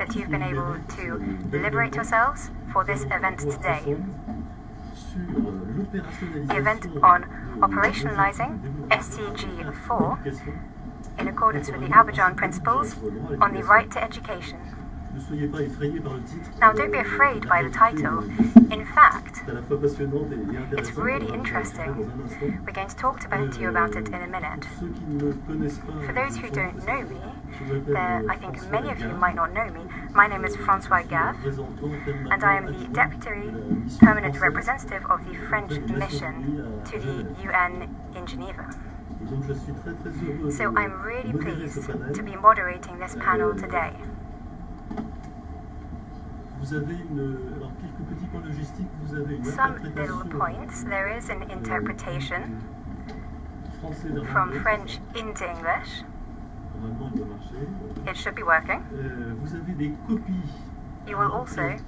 that you've been able to liberate yourselves for this event today. The event on operationalizing SDG 4 in accordance with the Abidjan Principles on the right to education. Now, don't be afraid by the title. In fact, it's really interesting. We're going to talk to you about it in a minute. For those who don't know me, I think many of you might not know me. My name is François Gave, and I am the Deputy Permanent Representative of the French mission to the UN in Geneva. So I'm really pleased to be moderating this panel today. Some little points. There is an interpretation from French into English. It should be working. You will also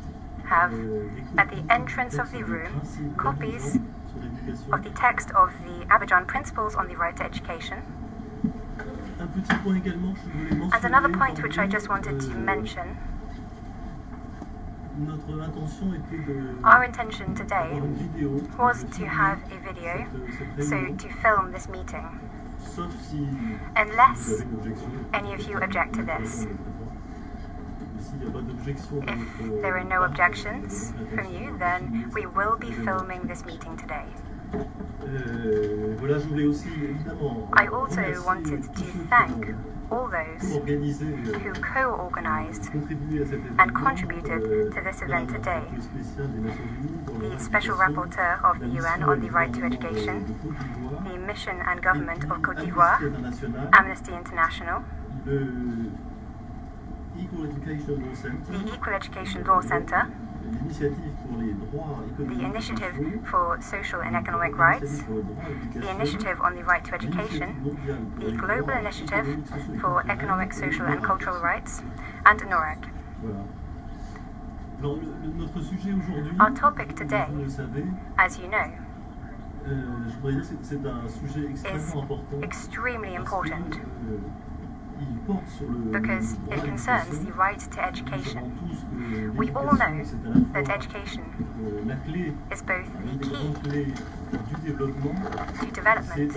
have, at the entrance of the room, copies of the text of the Abidjan Principles on the right to education. And another point which I just wanted to mention. Our intention today was to have a video, so to film this meeting. Unless any of you object to this. If there are no objections from you, then we will be filming this meeting today. I also wanted to thank all those who co-organized and contributed to this event today. The Special Rapporteur of the UN on the right to education, the Mission and Government of Côte d'Ivoire, Amnesty International, the Equal Education Law Center, the Initiative for Social and Economic Rights, the Initiative on the Right to Education, the Global Initiative for Economic, Social and Cultural Rights, and NORRAG. Our topic today, as you know, is extremely important because it concerns the right to education. We all know that education is both the key to development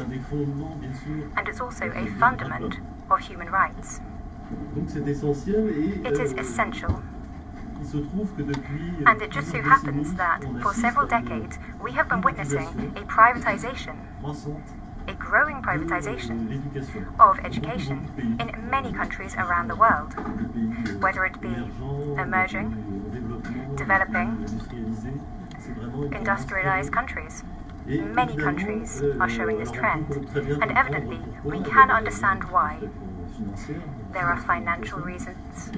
and it's also a fundament of human rights. It is essential. And it just so happens that for several decades we have been witnessing a privatization, a growing privatization of education in many countries around the world, whether it be emerging, developing, industrialized countries. Many countries are showing this trend, and evidently we can understand why. There are financial reasons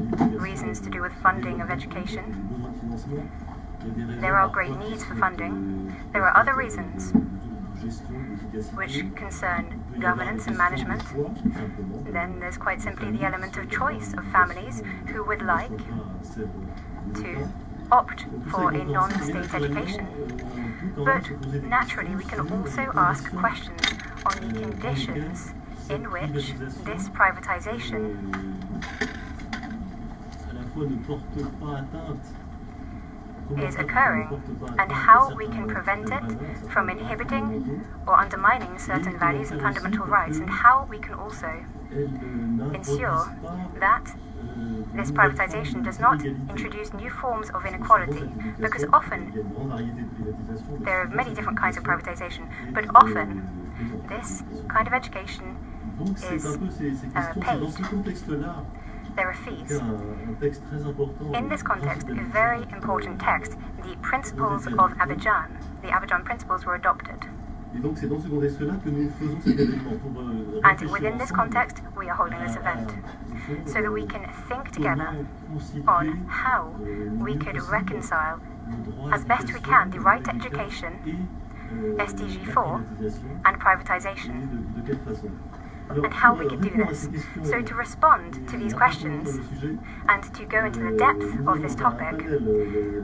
to do with funding of education. There are great needs for funding. There are other reasons which concern governance and management. Then there's quite simply the element of choice of families who would like to opt for a non-state education. But naturally we can also ask questions on the conditions in which this privatization is occurring and how we can prevent it from inhibiting or undermining certain values and fundamental rights, and how we can also ensure that this privatization does not introduce new forms of inequality, because often there are many different kinds of privatization, but often this kind of education is paid. There are fees. In this context, a very important text, the Principles of Abidjan, the Abidjan Principles, were adopted. And within this context, we are holding this event, so that we can think together on how we could reconcile, as best we can, the right to education, SDG 4, and privatization, and how we could do this. So to respond to these questions and to go into the depth of this topic,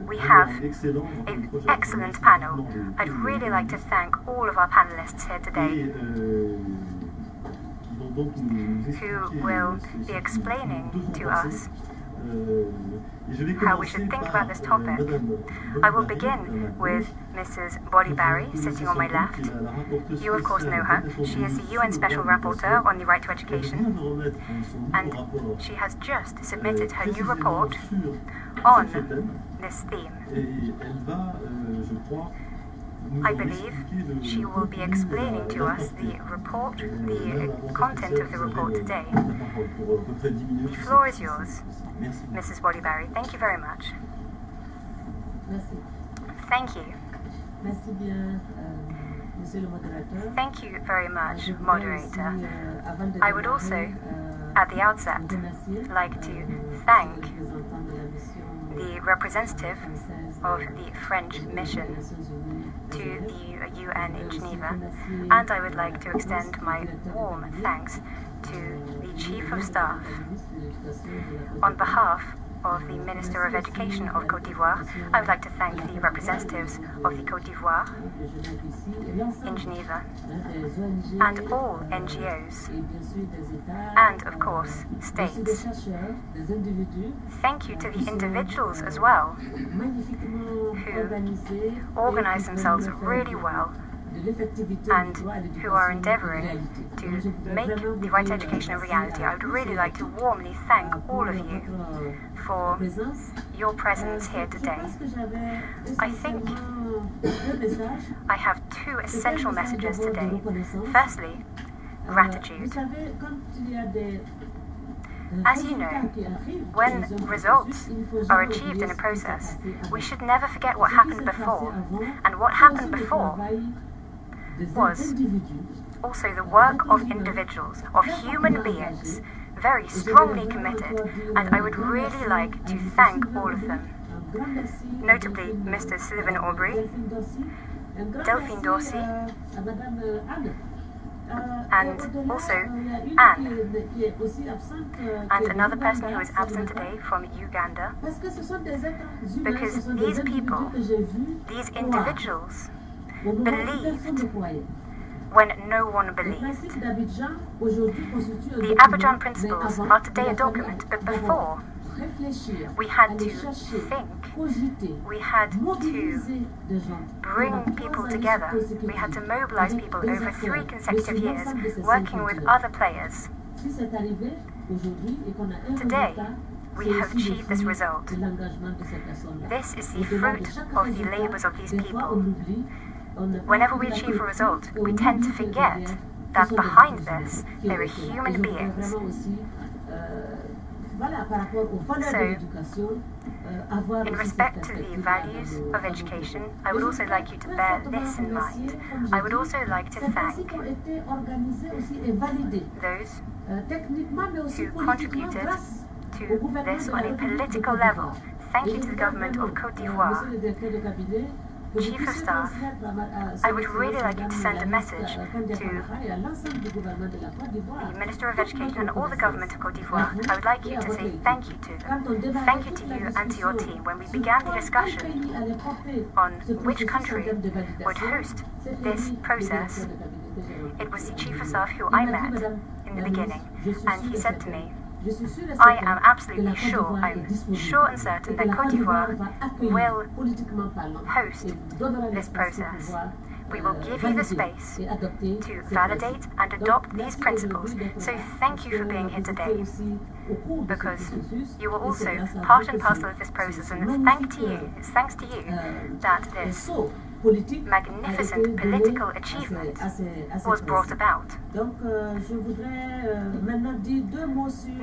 we have an excellent panel. I'd really like to thank all of our panelists here today who will be explaining to us how we should think about this topic. I will begin with Mrs. Barry, sitting on my left. You, of course, know her. She is the UN Special Rapporteur on the right to education, and she has just submitted her new report on this theme. I believe she will be explaining to us the report, the content of the report today. The floor is yours, Mrs. Barry. Thank you very much. Thank you. Thank you very much, moderator. I would also, at the outset, like to thank the representative of the French mission to the UN in Geneva, and I would like to extend my warm thanks to the Chief of Staff. On behalf of the Minister of Education of Côte d'Ivoire, I would like to thank the representatives of the Côte d'Ivoire in Geneva, and all NGOs, and of course, states. Thank you to the individuals as well, who organize themselves really well and who are endeavoring to make the right to education a reality. I would really like to warmly thank all of you for your presence here today. I think I have two essential messages today. Firstly, gratitude. As you know, when results are achieved in a process, we should never forget what happened before. And what happened before was also the work of individuals, of human beings, very strongly committed, and I would really like to thank all of them. Notably, Mr. Sylvain Aubry, Delphine Dorsey, and also Anne, and another person who is absent today from Uganda, because these people, these individuals, believed when no one believed. The Abidjan Principles are today a document, but before, we had to think, we had to bring people together, we had to mobilize people over 3 consecutive years, working with other players. Today, we have achieved this result. This is the fruit of the labors of these people. Whenever we achieve a result, we tend to forget that behind this, there are human beings. So, in respect to the values of education, I would also like you to bear this in mind. I would also like to thank those who contributed to this on a political level. Thank you to the government of Côte d'Ivoire. Chief of Staff, I would really like you to send a message to the Minister of Education and all the government of Côte d'Ivoire. I would like you to say thank you to them. Thank you to you and to your team. When we began the discussion on which country would host this process, it was the Chief of Staff who I met in the beginning, and he said to me, I am absolutely sure, I'm sure and certain that Côte d'Ivoire will host this process. We will give you the space to validate and adopt these principles. So thank you for being here today, because you were also part and parcel of this process, and it's thanks to you that this magnificent political achievement was brought about.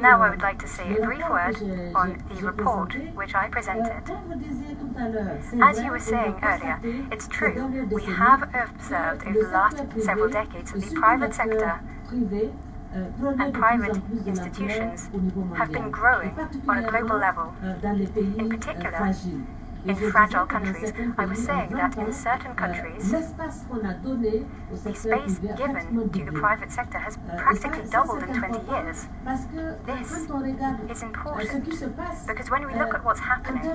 Now I would like to say a brief word on the report which I presented. As you were saying earlier, it's true, we have observed over the last several decades that the private sector and private institutions have been growing on a global level, in particular in fragile countries. I was saying that in certain countries, the space given to the private sector has practically doubled in 20 years. This is important, because when we look at what's happening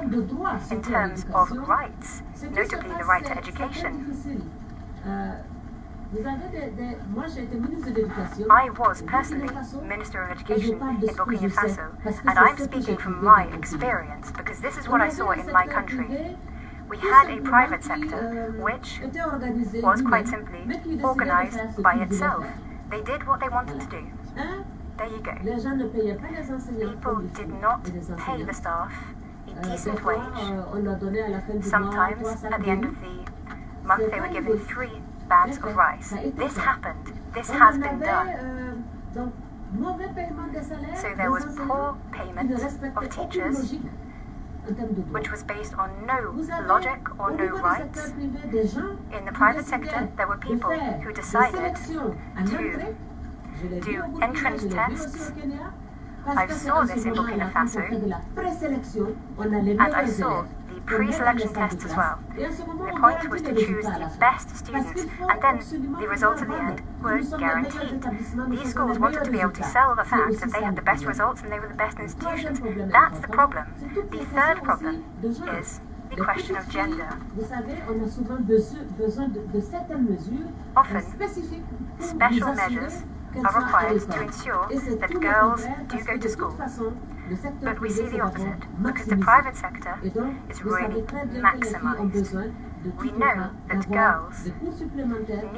in terms of rights, notably the right to education, I was personally Minister of Education in Burkina Faso, and I'm speaking from my experience because this is what I saw in my country. We had a private sector which was quite simply organized by itself. They did what they wanted to do. There you go. People did not pay the staff a decent wage. Sometimes, at the end of the month, they were given 3 bags of rice. This happened. This has been done. So there was poor payment of teachers, which was based on no logic or no rights. In the private sector, there were people who decided to do entrance tests. I saw this in Burkina Faso, and I saw the pre-selection tests as well. The point was to choose the best students, and then the results at the end were guaranteed. These schools wanted to be able to sell the fact that they had the best results and they were the best institutions. That's the problem. The third problem is the question of gender. Often, special measures are required to ensure that girls do go to school. But we see the opposite, because the private sector is really maximized. We know that girls need supplementary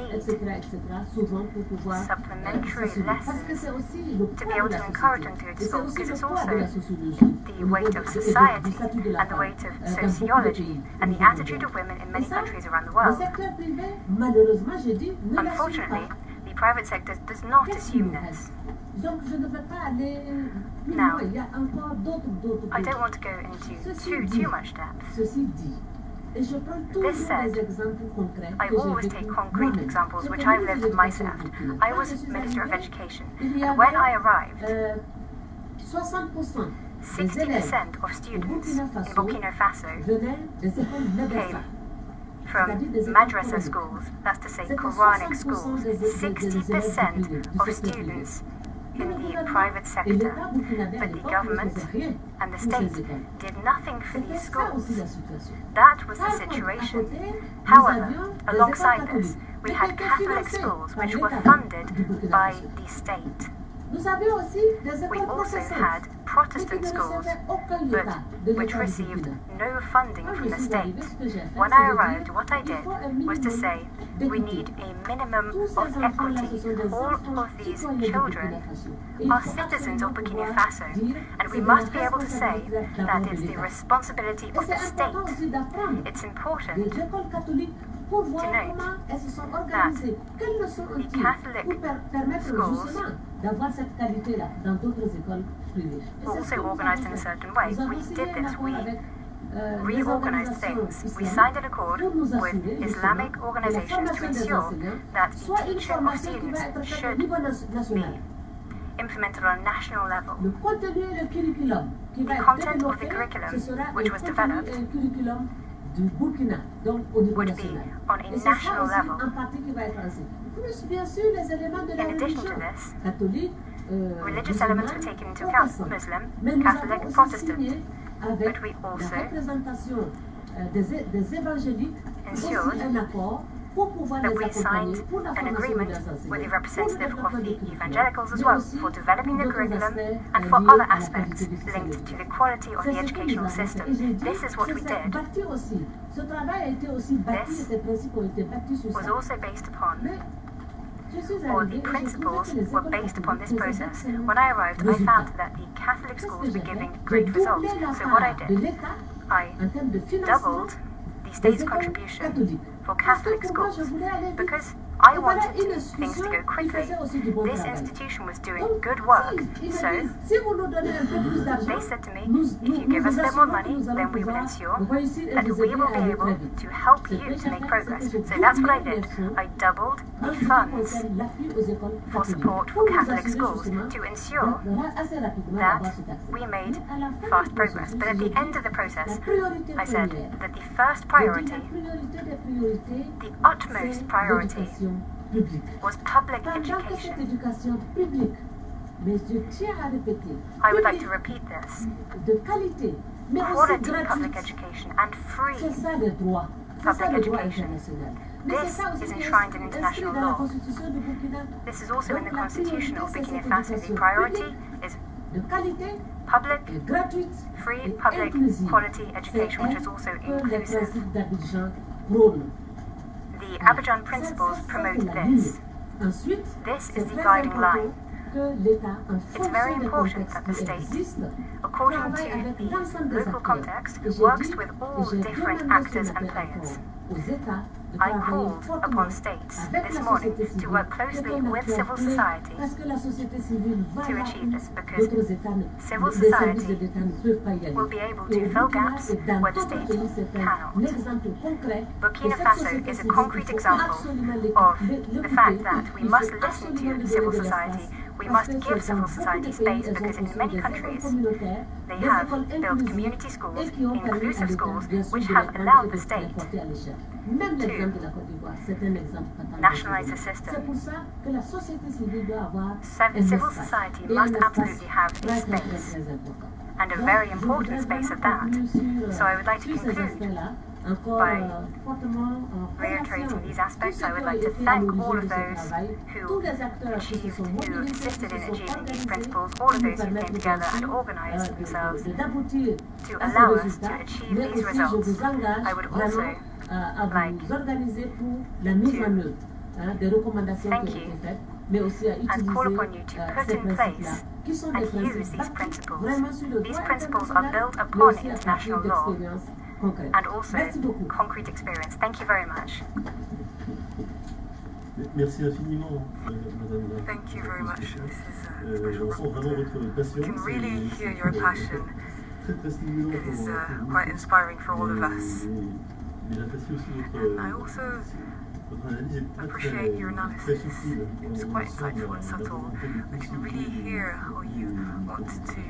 lessons to be able to encourage them to go to school, because it's also the weight of society and the weight of sociology and the attitude of women in many countries around the world. Unfortunately, the private sector does not assume this. Now, I don't want to go into too much depth. This said, I always take concrete examples which I've lived myself. I was Minister of Education, and when I arrived, 60% of students in Burkina Faso came from madrasa schools, that's to say Quranic schools. 60% of students in the private sector, but the government and the state did nothing for these schools. That was the situation. However, alongside this, we had Catholic schools which were funded by the state. We also had Protestant schools, but which received no funding from the state. When I arrived, what I did was to say, we need a minimum of equity. All of these children are citizens of Burkina Faso, and we must be able to say that it's the responsibility of the state. It's important to note that the Catholic schools were also organized in a certain way. We did this. We reorganized things. We signed an accord with Islamic organizations to ensure that the teaching of students should be implemented on a national level. The content of the curriculum, which was developed, would be on a national level. In addition to this, religious elements were taken into account: Muslim, Catholic, Protestant. But we also ensured that we signed an agreement with the representative of the evangelicals as well for developing the curriculum and for other aspects linked to the quality of the educational system. This is what we did. This was also based upon, or the principles were based upon this process. When I arrived, I found that the Catholic schools were giving great results. So what I did, I doubled the state's contribution for Catholic schools because I wanted things to go quickly. This institution was doing good work, so they said to me, if you give us a little more money, then we will ensure that we will be able to help you to make progress. So that's what I did. I doubled the funds for support for Catholic schools to ensure that we made fast progress. But at the end of the process, I said that the first priority, the utmost priority, was public education. I would like to repeat this. Quality public education and free public education. This is enshrined in international law. This is also in the constitution of Burkina Faso. The priority is public, free, public, quality education, which is also inclusive. The Abidjan Principles promote this. This is the guiding line. It's very important that the state, according to the local context, works with all different actors and players. I called upon states this morning to work closely with civil society to achieve this, because civil society will be able to fill gaps where the state cannot. Burkina Faso is a concrete example of the fact that we must listen to civil society. We must give civil society space, because in many countries they have built community schools, inclusive schools, which have allowed the state to nationalize the system. Civil society must absolutely have a space, and a very important space at that. So I would like to conclude by reiterating these aspects. I would like to thank all of those who assisted in achieving these principles, all of those who came together and organized themselves to allow us to achieve these results. I would also like to thank you and call upon you to put in place and use these principles. These principles are built upon international law and also concrete experience. Thank you very much. Merci infiniment, Madame. Thank you very much, Mrs. Special Rapporteur. We can really hear your passion. It is quite inspiring for all of us. And I also appreciate your analysis. It's quite insightful and subtle. We can really hear how you want to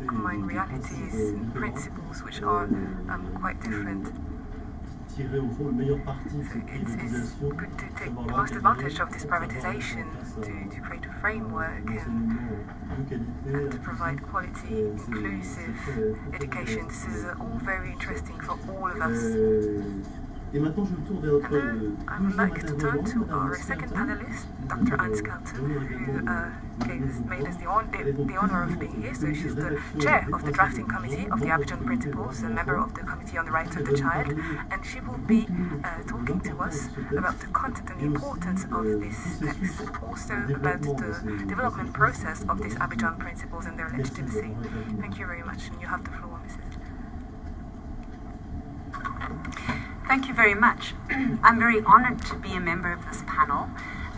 combine realities and principles which are quite different. So it's good to take the most advantage of this privatization to create a framework and to provide quality, inclusive education. This is all very interesting for all of us. Et maintenant, je me tourne vers notre I would like to turn to our second panelist, Dr. Anne Skelton, who made us the honor of being here. So she's the chair of the drafting committee of the Abidjan Principles, a member of the Committee on the Rights of the Child, and she will be talking to us about the content and the importance of this text, also about the development process of these Abidjan Principles and their legitimacy. Thank you very much, and you have the floor, Mrs. Thank you very much. I'm very honored to be a member of this panel,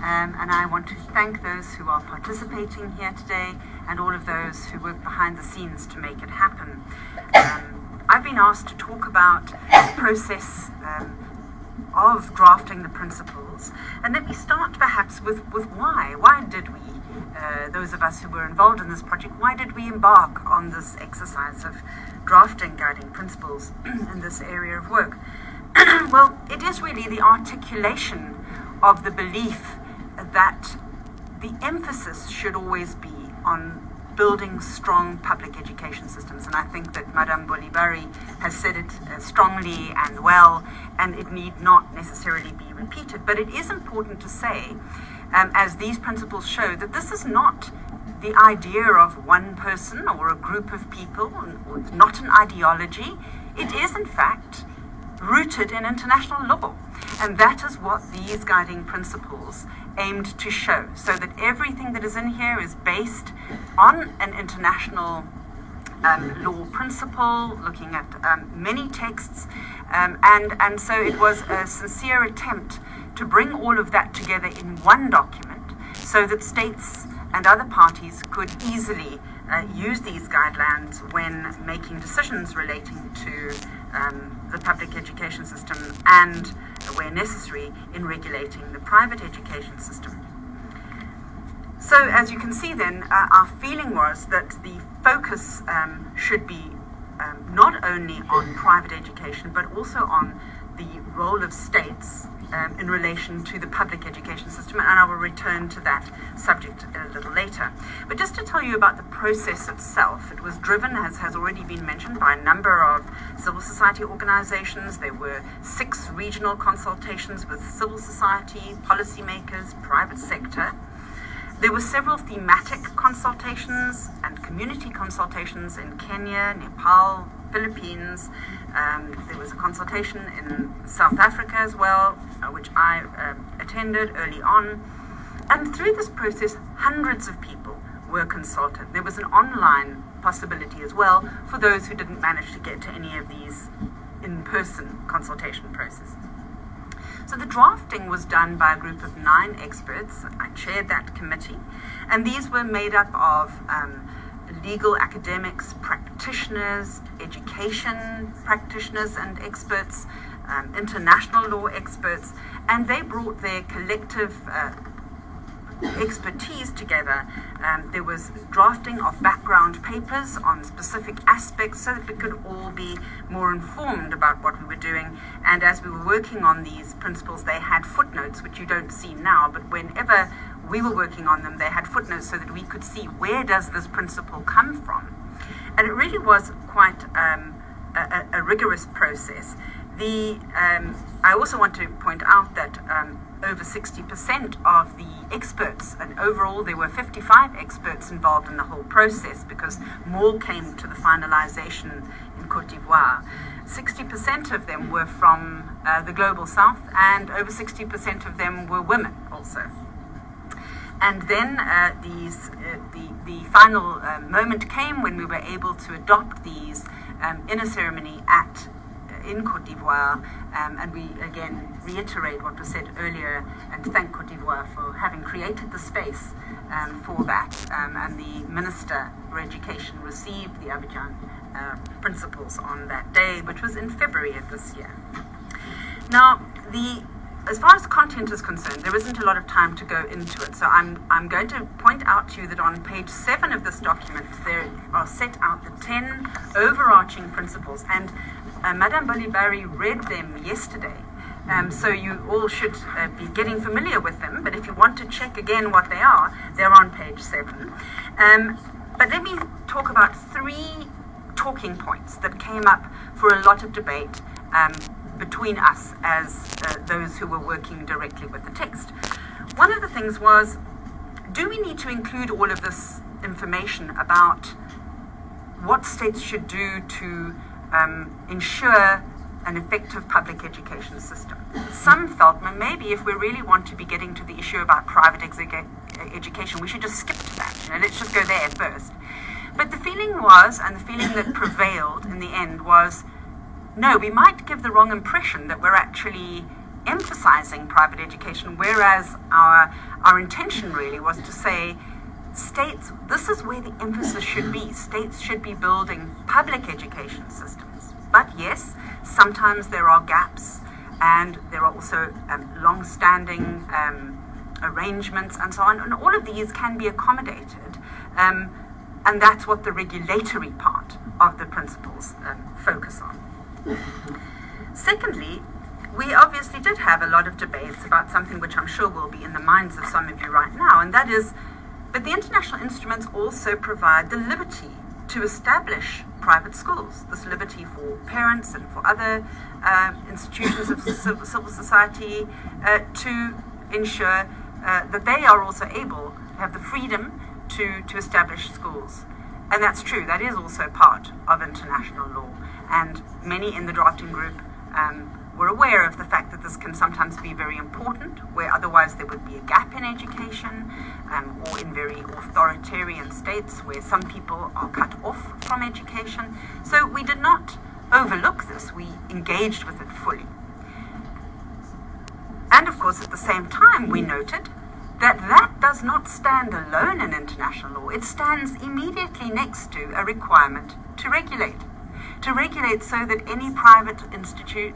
and I want to thank those who are participating here today and all of those who work behind the scenes to make it happen. I've been asked to talk about the process of drafting the principles, and let me start perhaps with why. Why did we, those of us who were involved in this project, why did we embark on this exercise of drafting guiding principles in this area of work? Well, it is really the articulation of the belief that the emphasis should always be on building strong public education systems. And I think that Madame Bolibari has said it strongly and well, and it need not necessarily be repeated. But it is important to say, as these principles show, that this is not the idea of one person or a group of people, or not an ideology. It is, in fact, rooted in international law. And that is what these guiding principles aimed to show, so that everything that is in here is based on an international law principle, looking at many texts, and so it was a sincere attempt to bring all of that together in one document, so that states and other parties could easily use these guidelines when making decisions relating to the public education system and, where necessary, in regulating the private education system. So, as you can see then, our feeling was that the focus should be not only on private education, but also on the role of states in relation to the public education system, and I will return to that subject a little later. But just to tell you about the process itself, it was driven, as has already been mentioned, by a number of civil society organizations. There were 6 regional consultations with civil society, policymakers, private sector. There were several thematic consultations and community consultations in Kenya, Nepal, Philippines. There was a consultation in South Africa as well, which I attended early on. And through this process, hundreds of people were consulted. There was an online possibility as well for those who didn't manage to get to any of these in-person consultation processes. So the drafting was done by a group of 9 experts. I chaired that committee, and these were made up of legal academics, practitioners, education practitioners and experts, international law experts, and they brought their collective expertise together. There was drafting of background papers on specific aspects so that we could all be more informed about what we were doing. And as we were working on these principles, they had footnotes, which you don't see now, but whenever we were working on them, they had footnotes so that we could see where does this principle come from. And it really was quite a rigorous process. I also want to point out that over 60% of the experts, and overall there were 55 experts involved in the whole process because more came to the finalization in Côte d'Ivoire. 60% of them were from the Global South, and over 60% of them were women also. And then the final moment came when we were able to adopt these in a ceremony in Côte d'Ivoire, and we again reiterate what was said earlier and thank Côte d'Ivoire for having created the space for that. And the Minister for Education received the Abidjan Principles on that day, which was in February of this year. Now, as far as content is concerned, there isn't a lot of time to go into it, so I'm going to point out to you that on page 7 of this document there are set out the 10 overarching principles, and Madame Bolibari read them yesterday, so you all should be getting familiar with them, but if you want to check again what they are, they're on page 7. But let me talk about 3 talking points that came up for a lot of debate between us as those who were working directly with the text. One of the things was, do we need to include all of this information about what states should do to ensure an effective public education system? Some felt, well, maybe if we really want to be getting to the issue about private education, we should just skip to that. Let's just go there first. But the feeling was, and the feeling that prevailed in the end was, no, we might give the wrong impression that we're actually emphasizing private education, whereas our intention really was to say, states, this is where the emphasis should be. States should be building public education systems. But yes, sometimes there are gaps, and there are also long-standing arrangements and so on, and all of these can be accommodated. And that's what the regulatory part of the principles focus on. Secondly, we obviously did have a lot of debates about something which I'm sure will be in the minds of some of you right now, and that is, but the international instruments also provide the liberty to establish private schools, this liberty for parents and for other institutions of civil society to ensure that they are also able to have the freedom to establish schools. And that's true, that is also part of international law. And many in the drafting group were aware of the fact that this can sometimes be very important, where otherwise there would be a gap in education, or in very authoritarian states where some people are cut off from education. So we did not overlook this, we engaged with it fully. And of course, at the same time, we noted that that does not stand alone in international law. It stands immediately next to a requirement to regulate so that any private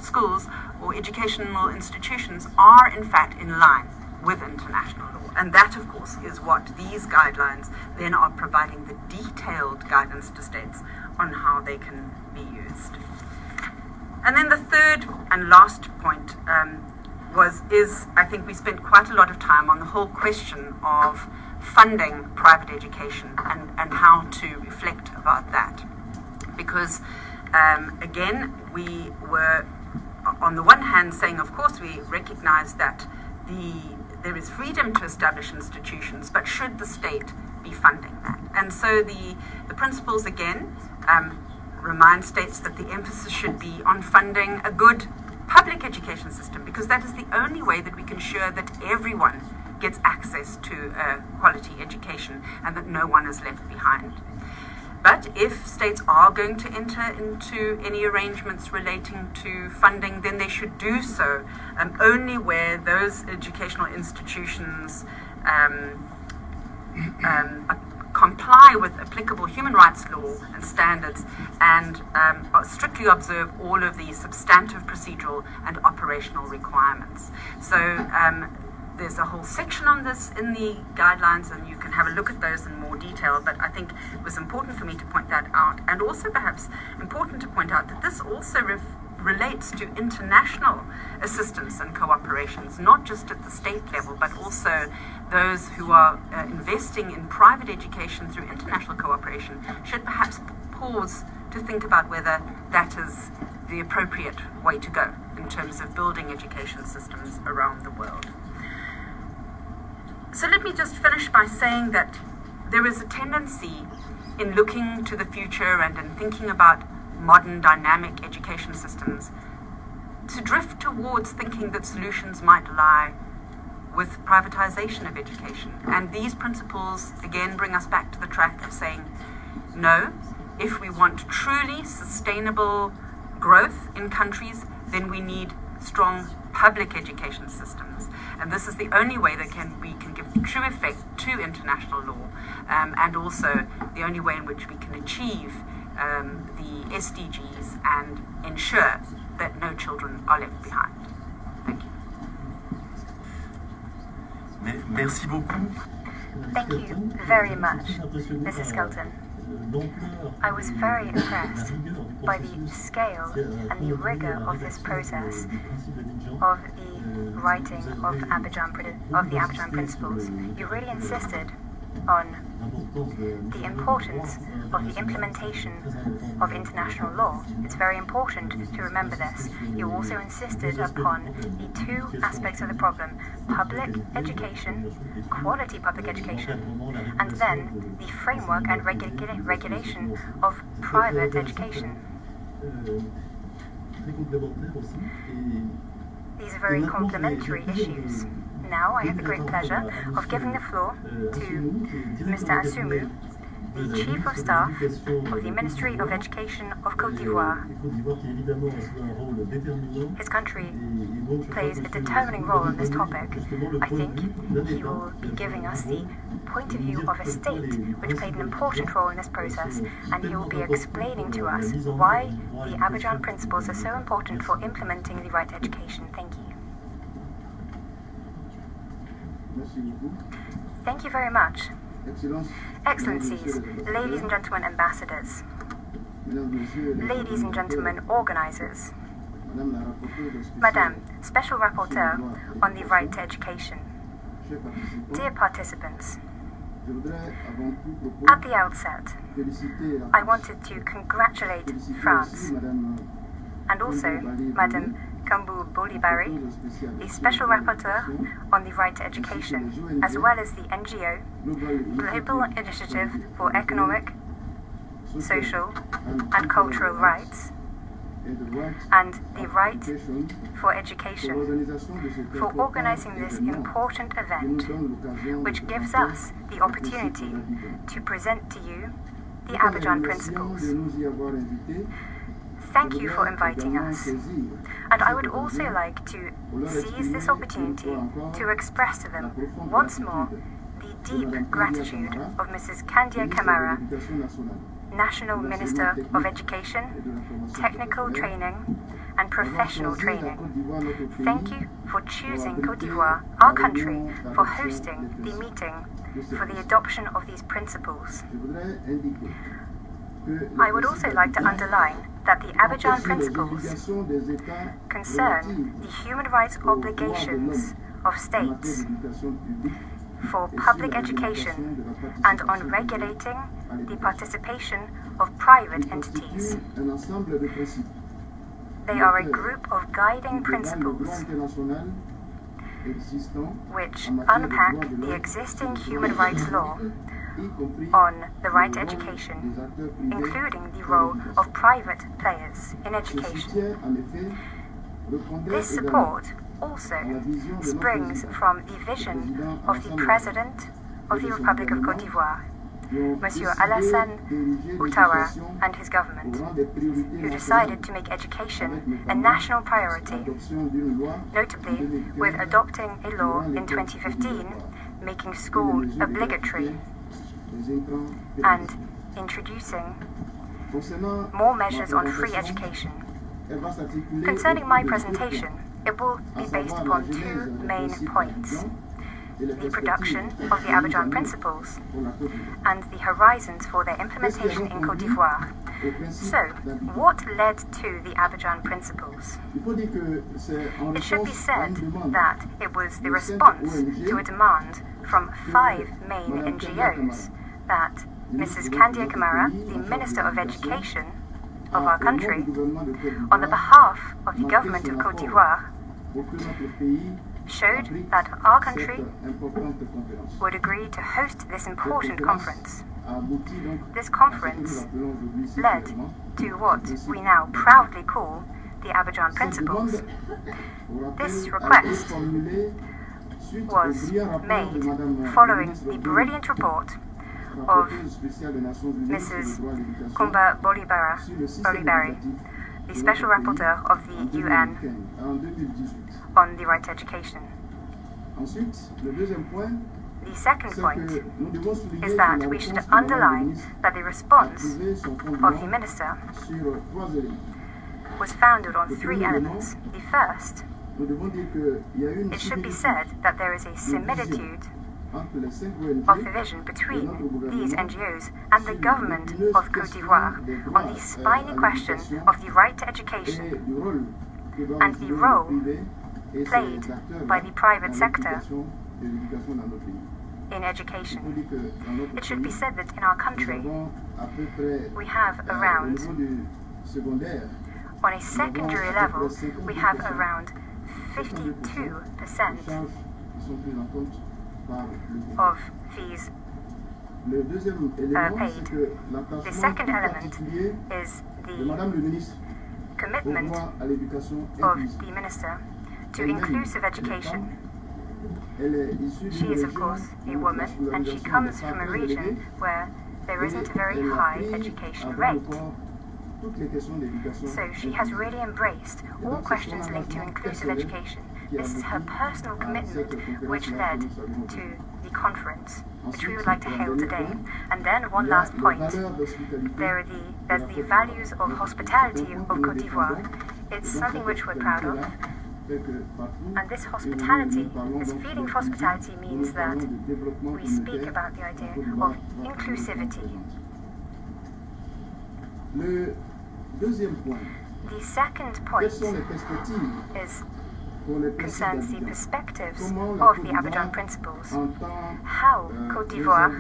schools or educational institutions are in fact in line with international law. And that, of course, is what these guidelines then are providing, the detailed guidance to states on how they can be used. And then the third and last point is I think we spent quite a lot of time on the whole question of funding private education and how to reflect about that. Because again, we were, on the one hand, saying, of course, we recognize that there is freedom to establish institutions, but should the state be funding that? And so the principles, again, remind states that the emphasis should be on funding a good public education system, because that is the only way that we can ensure that everyone gets access to a quality education and that no one is left behind. But if states are going to enter into any arrangements relating to funding, then they should do so only where those educational institutions comply with applicable human rights law and standards and strictly observe all of the substantive, procedural and operational requirements. So there's a whole section on this in the guidelines, and you can have a look at those in more detail, but I think it was important for me to point that out, and also perhaps important to point out that this also relates to international assistance and cooperations, not just at the state level, but also those who are investing in private education through international cooperation should perhaps pause to think about whether that is the appropriate way to go in terms of building education systems around the world. So let me just finish by saying that there is a tendency in looking to the future and in thinking about modern dynamic education systems to drift towards thinking that solutions might lie with privatization of education. And these principles again bring us back to the track of saying, no, if we want truly sustainable growth in countries, then we need strong public education systems. And this is the only way that we can give true effect to international law, and also the only way in which we can achieve the SDGs and ensure that no children are left behind. Thank you. Merci beaucoup. Thank you very much, Mrs. Skelton. I was very impressed by the scale and the rigor of this process of the writing of the Abidjan Principles. You really insisted on the importance of the implementation of international law. It's very important to remember this. You also insisted upon the two aspects of the problem: public education, quality public education, and then the framework and regulation of private education. These are very complementary issues. Now I have the great pleasure of giving the floor to Mr. Asumu, the Chief of Staff of the Ministry of Education of Côte d'Ivoire. His country plays a determining role in this topic. I think he will be giving us the point of view of a state which played an important role in this process, and he will be explaining to us why the Abidjan Principles are so important for implementing the right to education. Thank you. Thank you very much. Excellencies, ladies and gentlemen ambassadors, ladies and gentlemen organizers, Madame Special Rapporteur on the right to education, dear participants, at the outset, I wanted to congratulate France and also Madame Kambu Bolibari, the Special Rapporteur on the right to education, as well as the NGO, Global Initiative for Economic, Social and Cultural Rights, and the Right for Education, for organizing this important event, which gives us the opportunity to present to you the Abidjan Principles. Thank you for inviting us. And I would also like to seize this opportunity to express to them once more the deep gratitude of Mrs. Kandia Kamara, National Minister of Education, Technical Training and Professional Training. Thank you for choosing Côte d'Ivoire, our country, for hosting the meeting for the adoption of these principles. I would also like to underline that the Abidjan Principles concern the human rights obligations of states for public education and on regulating the participation of private entities. They are a group of guiding principles which unpack the existing human rights law on the right to education, including the role of private players in education. This support also springs from the vision of the President of the Republic of Côte d'Ivoire, Monsieur Alassane Ouattara, and his government, who decided to make education a national priority, notably with adopting a law in 2015 making school obligatory and introducing more measures on free education. Concerning my presentation, it will be based upon two main points: the production of the Abidjan Principles and the horizons for their implementation in Côte d'Ivoire. So, what led to the Abidjan Principles? It should be said that it was the response to a demand from 5 main NGOs that Mrs. Kandia Camara, the Minister of Education of our country, on the behalf of the government of Côte d'Ivoire, showed that our country would agree to host this important conference. This conference led to what we now proudly call the Abidjan Principles. This request was made following the brilliant report of Mrs. Kumba Bolibari, the Special Rapporteur of the UN on the right to education. The second point is that we should underline that the response of the Minister was founded on 3 elements. The first, it should be said that there is a similitude of the vision between these NGOs and the government of Côte d'Ivoire on the spiny question of the right to education and the role played by the private sector in education. It should be said that in our country, we have around, on a secondary level, we have around 52% of fees paid. The second element is the commitment of the Minister to inclusive education. She is, of course, a woman, and she comes from a region where there isn't a very high education rate. So she has really embraced all questions linked to inclusive education. This is her personal commitment which led to the conference, which we would like to hail today. And then one last point. There's the values of hospitality of Côte d'Ivoire. It's something which we're proud of. And this hospitality, this feeling of hospitality means that we speak about the idea of inclusivity. The second point concerns the perspectives of the Abidjan Principles. How Côte d'Ivoire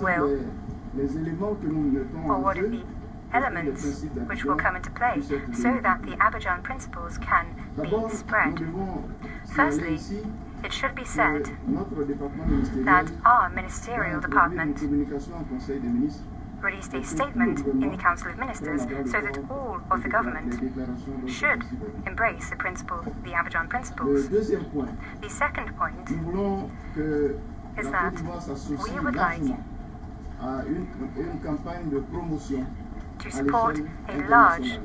will, or what are the elements which will come into play so that the Abidjan Principles can be spread. Firstly, it should be said that our ministerial department released a statement in the Council of Ministers so that all of the government should embrace the principle, the Abidjan Principles. The second point is that we would like to support a large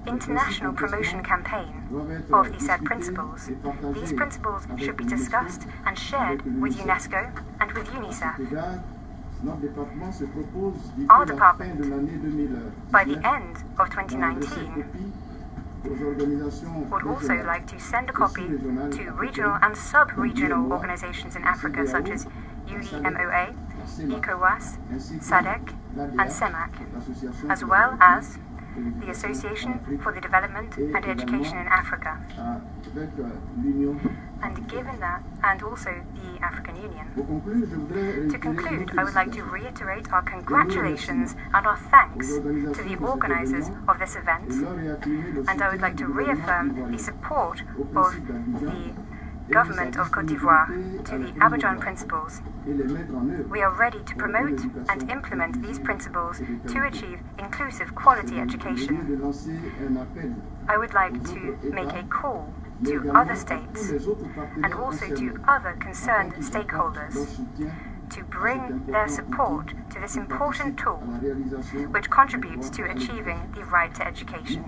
international promotion campaign of the said principles. These principles should be discussed and shared with UNESCO and with UNICEF. Our department, by the end of 2019, would also like to send a copy to regional and sub-regional organizations in Africa such as UEMOA, ECOWAS, SADC, and CEMAC, as well as the Association for the Development and Education in Africa, and given that, and also the African Union. To conclude, I would like to reiterate our congratulations and our thanks to the organisers of this event, and I would like to reaffirm the support of the Government of Côte d'Ivoire to the Abidjan Principles. We are ready to promote and implement these principles to achieve inclusive quality education. I would like to make a call to other states and also to other concerned stakeholders to bring their support to this important tool which contributes to achieving the right to education.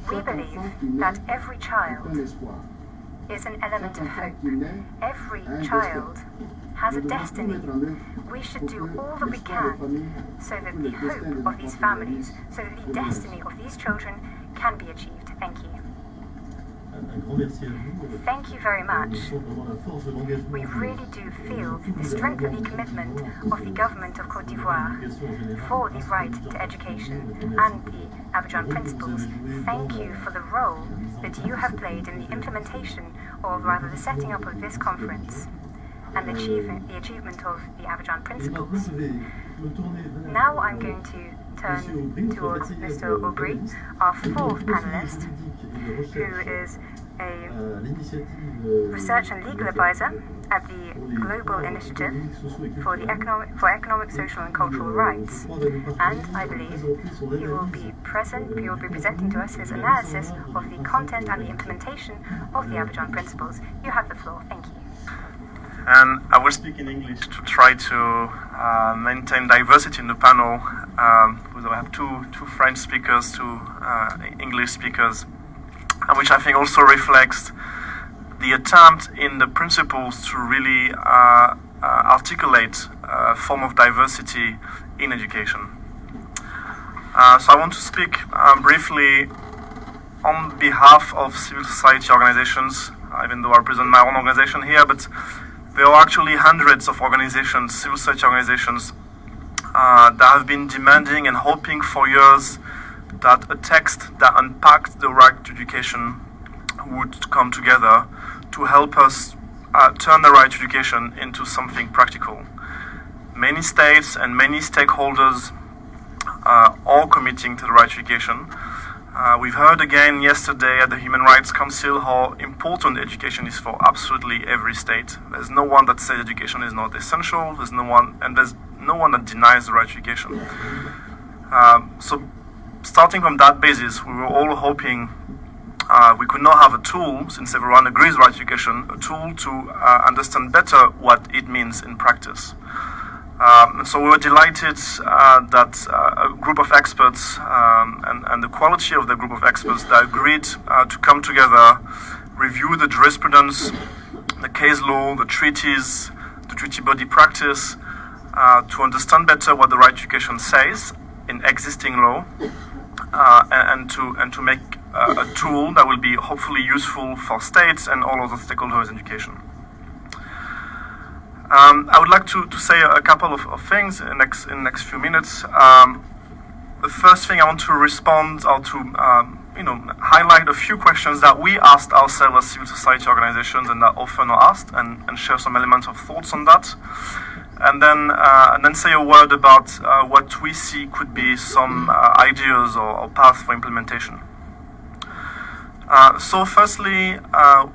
We believe that every child is an element of hope. Every child has a destiny. We should do all that we can so that the hope of these families, so that the destiny of these children can be achieved. Thank you. Thank you very much. We really do feel the strength of the commitment of the government of Côte d'Ivoire for the right to education and the Abidjan Principles. Thank you for the role that you have played in the implementation, or rather the setting up of this conference and the achievement of the Abidjan Principles. Now I'm going to turn towards Mr. Aubry, our fourth panelist, who is a research and legal advisor at the Global Initiative for Economic, Social and Cultural Rights. And I believe he will be presenting to us his analysis of the content and the implementation of the Abidjan Principles. You have the floor. Thank you. And I will speak in English to try to maintain diversity in the panel, because I have two French speakers, two English speakers, which I think also reflects the attempt in the principles to really articulate a form of diversity in education. So I want to speak briefly on behalf of civil society organizations, even though I represent my own organization here, but there are actually hundreds of organizations, civil society organizations, that have been demanding and hoping for years that a text that unpacked the right to education would come together to help us turn the right to education into something practical. Many states and many stakeholders are all committing to the right to education. We've heard again yesterday at the Human Rights Council how important education is for absolutely every state. There's no one that says education is not essential. There's no one that denies the right to education. So starting from that basis, we were all hoping we could now have a tool, since everyone agrees right to education, a tool to understand better what it means in practice. And so we were delighted that a group of experts and the quality of the group of experts that agreed to come together, review the jurisprudence, the case law, the treaties, the treaty body practice, to understand better what the right to education says in existing law, and to make a tool that will be hopefully useful for states and all other stakeholders in education. I would like to say a couple of things in the next few minutes. The first thing I want to respond or to highlight a few questions that we asked ourselves as civil society organizations and that often are asked, and share some elements of thoughts on that. And then say a word about what we see could be some ideas or paths for implementation. So firstly,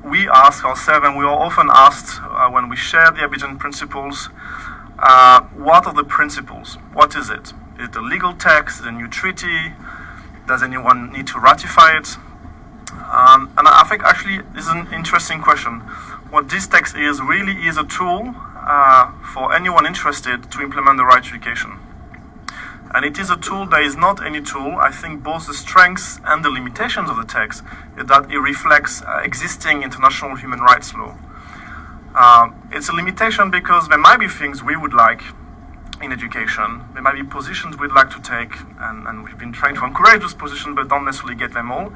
we ask ourselves, and we are often asked when we share the Abidjan Principles, what are the principles? What is it? Is it a legal text? Is it a new treaty? Does anyone need to ratify it? And I think actually this is an interesting question. What this text is really is a tool for anyone interested to implement the right to education. And it is a tool that is not any tool. I think both the strengths and the limitations of the text is that it reflects existing international human rights law. It's a limitation because there might be things we would like in education. There might be positions we'd like to take, and we've been trying to encourage those positions, but don't necessarily get them all.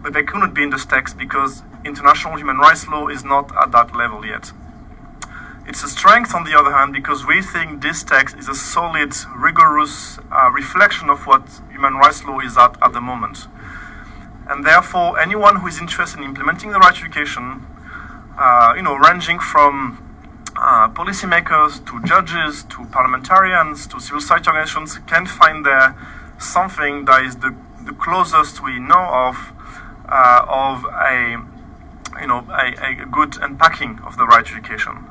But they couldn't be in this text because international human rights law is not at that level yet. It's a strength, on the other hand, because we think this text is a solid, rigorous reflection of what human rights law is at the moment. And therefore, anyone who is interested in implementing the right to education ranging from policymakers to judges to parliamentarians to civil society organizations, can find there something that is the closest we know of a good unpacking of the right to education.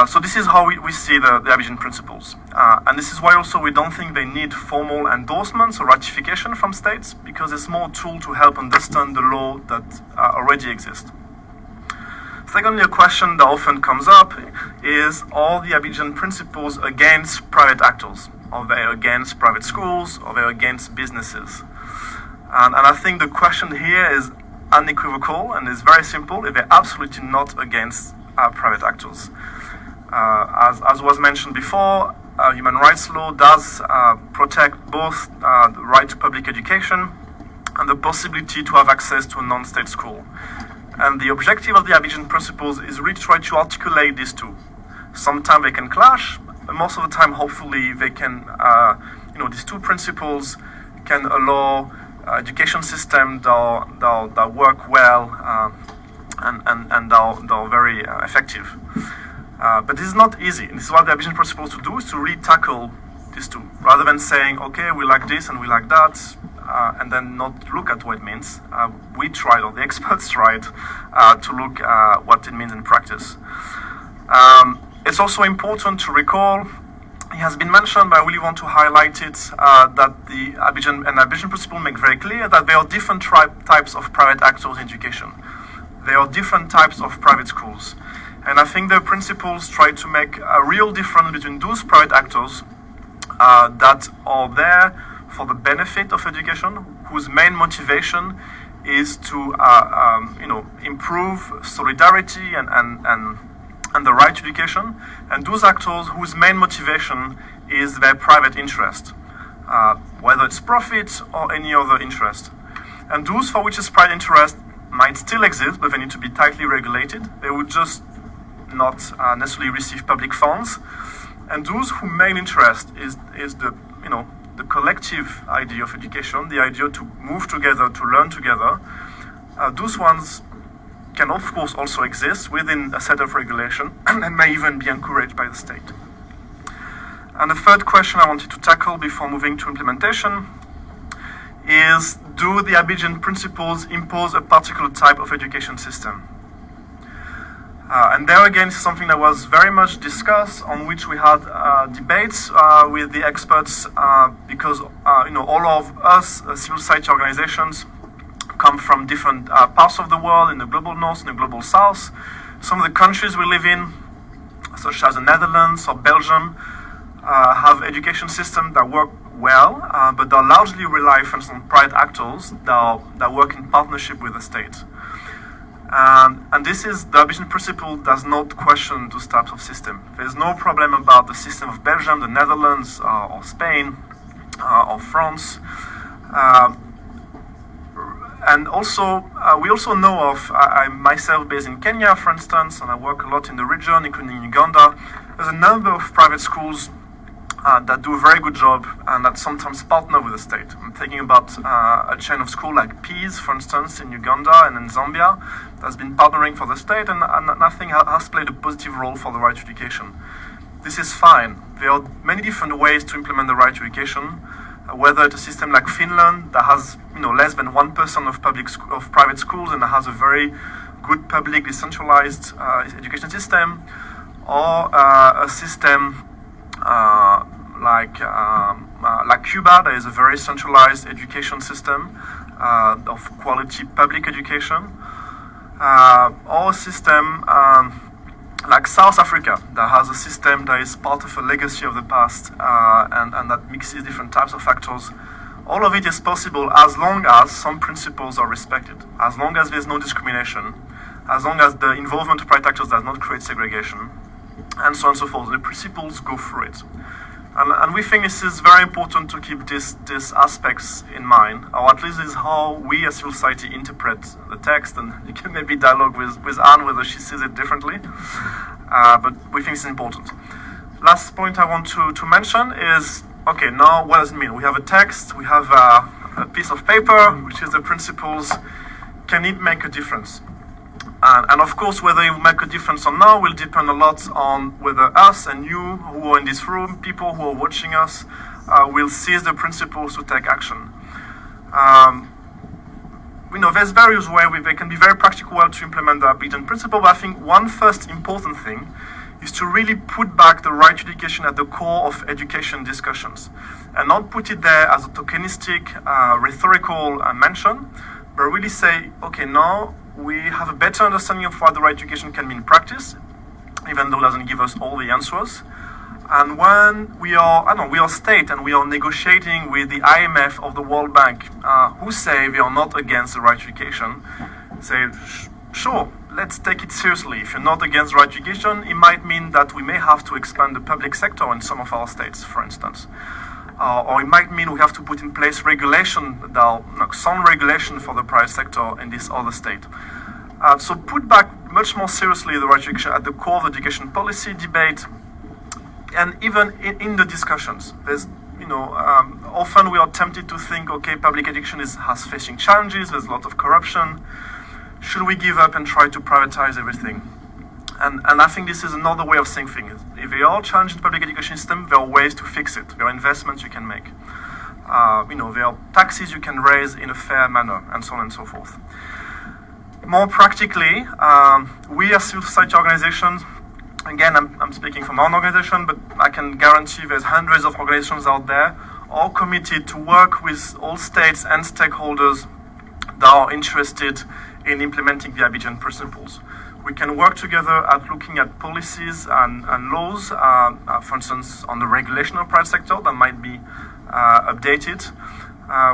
So this is how we see the Abidjan Principles. And this is why also we don't think they need formal endorsements or ratification from states, because it's more a tool to help understand the law that already exists. Secondly, a question that often comes up is, are the Abidjan Principles against private actors? Are they against private schools? Are they against businesses? And I think the question here is unequivocal and is very simple. They're absolutely not against private actors. As was mentioned before, human rights law does protect both the right to public education and the possibility to have access to a non-state school. And the objective of the Abidjan Principles is really to try to articulate these two. Sometimes they can clash, but most of the time, hopefully, they can, these two principles can allow education systems that work well and that are very effective. But this is not easy. This is what the Abidjan Principles to do, is to really tackle these two, rather than saying, okay, we like this and we like that, and then not look at what it means. We tried, or the experts tried, to look at what it means in practice. It's also important to recall, it has been mentioned, but I really want to highlight it, that the Abidjan Principle make very clear that there are different types of private actors in education. There are different types of private schools. And I think the principles try to make a real difference between those private actors that are there for the benefit of education, whose main motivation is to improve solidarity and the right to education, and those actors whose main motivation is their private interest, whether it's profit or any other interest. And those for which this private interest might still exist, but they need to be tightly regulated. They would just not necessarily receive public funds. And those whose main interest is the collective idea of education, the idea to move together, to learn together, those ones can of course also exist within a set of regulation and may even be encouraged by the state. And the third question I wanted to tackle before moving to implementation is, do the Abidjan Principles impose a particular type of education system? And there again, is something that was very much discussed, on which we had debates with the experts, because all of us civil society organizations come from different parts of the world, in the global north and the global south. Some of the countries we live in, such as the Netherlands or Belgium, have education systems that work well, but they largely rely, for instance, on private actors that work in partnership with the state. And this is, the Abidjan Principle does not question those types of systems. There's no problem about the system of Belgium, the Netherlands, or Spain, or France. And also, we also know of, I'm myself based in Kenya, for instance, and I work a lot in the region, including Uganda. There's a number of private schools that do a very good job and that sometimes partner with the state. I'm thinking about a chain of schools like Peace, for instance, in Uganda and in Zambia, that's been partnering for the state, and I think has played a positive role for the right to education. This is fine. There are many different ways to implement the right to education, whether it's a system like Finland that has less than 1% of private schools and that has a very good public decentralized education system, or a system like Cuba, that is a very centralized education system of quality public education, or a system like South Africa, that has a system that is part of a legacy of the past and that mixes different types of factors. All of it is possible as long as some principles are respected, as long as there's no discrimination, as long as the involvement of private actors does not create segregation, and so on and so forth. The principles go through it. And we think this is very important to keep these aspects in mind, or at least is how we as civil society interpret the text, and you can maybe dialogue with Anne whether she sees it differently, but we think it's important. Last point I want to mention is, okay, now what does it mean? We have a text, we have a piece of paper, which is the principles. Can it make a difference? And of course, whether it will make a difference or not will depend a lot on whether us and you who are in this room, people who are watching us, will seize the principles to take action. There's various ways they can be very practical to implement the Abidjan Principle, but I think one first important thing is to really put back the right to education at the core of education discussions, and not put it there as a tokenistic, rhetorical mention, but really say, okay, now we have a better understanding of what the right to education can mean in practice, even though it doesn't give us all the answers. And when we are state and we are negotiating with the IMF or the World Bank, who say they are not against the right to education, say, sure, let's take it seriously. If you're not against the right to education, it might mean that we may have to expand the public sector in some of our states, for instance. Or it might mean we have to put in place regulation, some regulation for the private sector in this other state. So put back much more seriously the right to education at the core of the education policy debate. And even in the discussions, there's, often we are tempted to think, okay, public education has facing challenges, there's a lot of corruption. Should we give up and try to privatize everything? And I think this is another way of saying things. If there are challenges in the public education system, there are ways to fix it. There are investments you can make. There are taxes you can raise in a fair manner, and so on and so forth. More practically, we as civil society organizations, again, I'm speaking from our organization, but I can guarantee there's hundreds of organizations out there, all committed to work with all states and stakeholders that are interested in implementing the Abidjan Principles. We can work together at looking at policies and laws, for instance, on the regulation of the private sector that might be updated.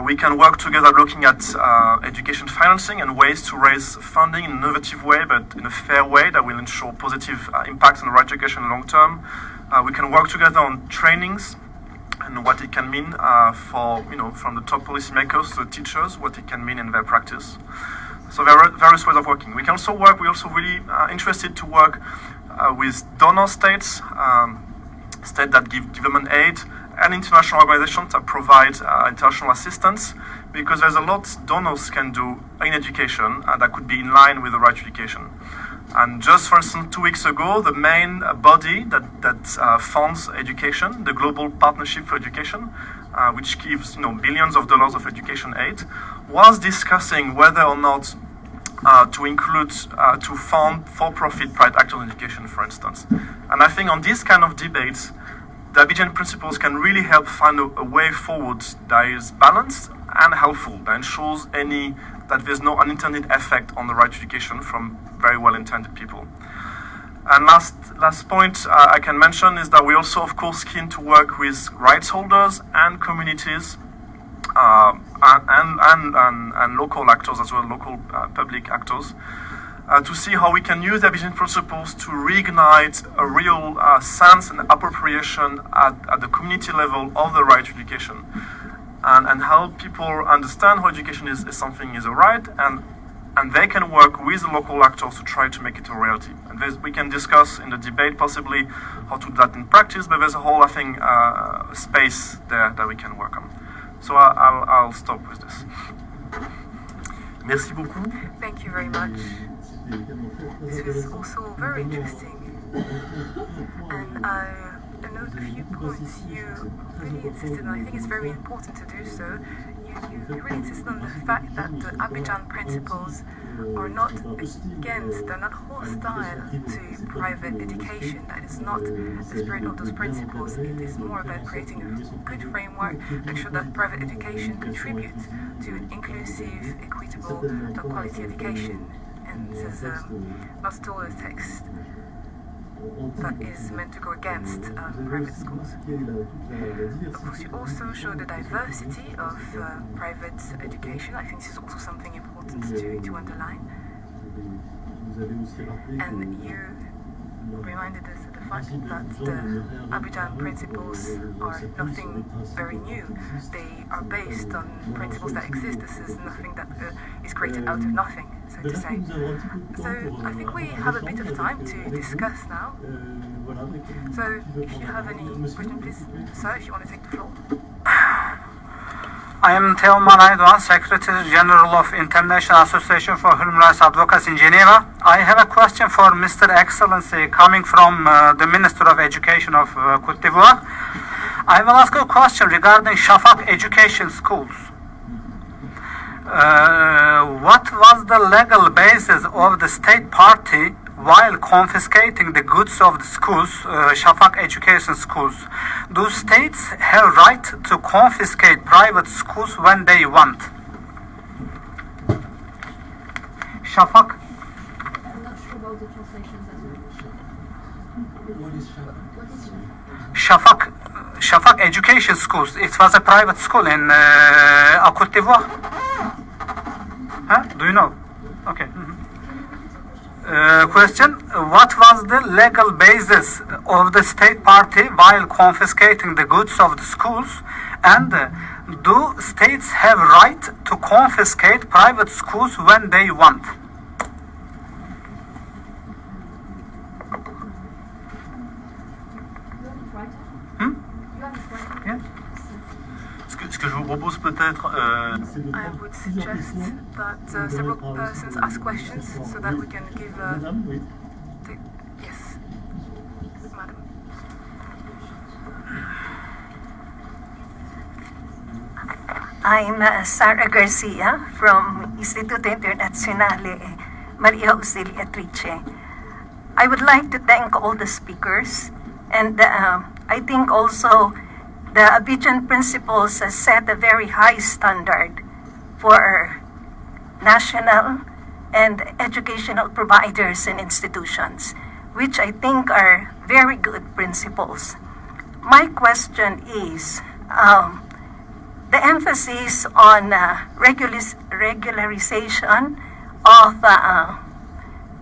We can work together looking at education financing and ways to raise funding in an innovative way, but in a fair way that will ensure positive impacts on the right to education long term. We can work together on trainings and what it can mean from the top policymakers to the teachers, what it can mean in their practice. So there are various ways of working. We can also work, we're also really interested to work with donor states, states that give development aid, and international organizations that provide international assistance, because there's a lot donors can do in education that could be in line with the right to education. And just for instance, 2 weeks ago, the main body that funds education, the Global Partnership for Education, which gives billions of dollars of education aid, was discussing whether or not to include, to fund for-profit private actors in education, for instance. And I think on these kind of debates, the Abidjan Principles can really help find a way forward that is balanced and helpful, that ensures that there's no unintended effect on the right to education from very well-intended people. And last point I can mention is that we're also, of course, keen to work with rights holders and communities and local actors as well, local public actors, to see how we can use the Abidjan Principles to reignite a real sense and appropriation at the community level of the right to education, and help people understand how education is a right, and they can work with the local actors to try to make it a reality. And we can discuss in the debate possibly how to do that in practice, but there's a whole, I think, space there that we can work on. So I'll stop with this. Merci beaucoup. Thank you very much. This was also very interesting. And I note a few points you really insisted on. I think it's very important to do so. You really insisted on the fact that the Abidjan Principles are not against, they're not hostile to private education. That is not the spirit of those principles. It is more about creating a good framework, make sure that private education contributes to an inclusive, equitable, quality education. And this is not at all a text that is meant to go against private schools. Of course, you also show the diversity of private education. I think this is also something important to underline. And you reminded us of the fact that the Abidjan Principles are nothing very new. They are based on principles that exist. This is nothing that is created out of nothing, so to say. So I think we have a bit of time to discuss now. So if you have any questions, please, sir, if you want to take the floor. I am Teoman Aydoğan, Secretary General of International Association for Human Rights Advocacy in Geneva. I have a question for Mr. Excellency coming from the Minister of Education of Côte d'Ivoire. I will ask a question regarding Shafak education schools. What was the legal basis of the state party while confiscating the goods of the schools, Shafak education schools? Do states have right to confiscate private schools when they want? Shafak. I'm not sure about the translations as well. What is Shafak? Shafak education schools. It was a private school in Côte d'Ivoire. Huh? Do you know? Okay. Question: what was the legal basis of the state party while confiscating the goods of the schools? And do states have right to confiscate private schools when they want? Yeah. Ce que je vous propose peut-être... I would suggest that several persons ask questions so that we can give... yes, madam. I'm Sara Garcia from Istituto Internazionale Maria Auxiliatrice. I would like to thank all the speakers, and I think also the Abidjan Principles has set a very high standard for national and educational providers and institutions, which I think are very good principles. My question is, the emphasis on regularization of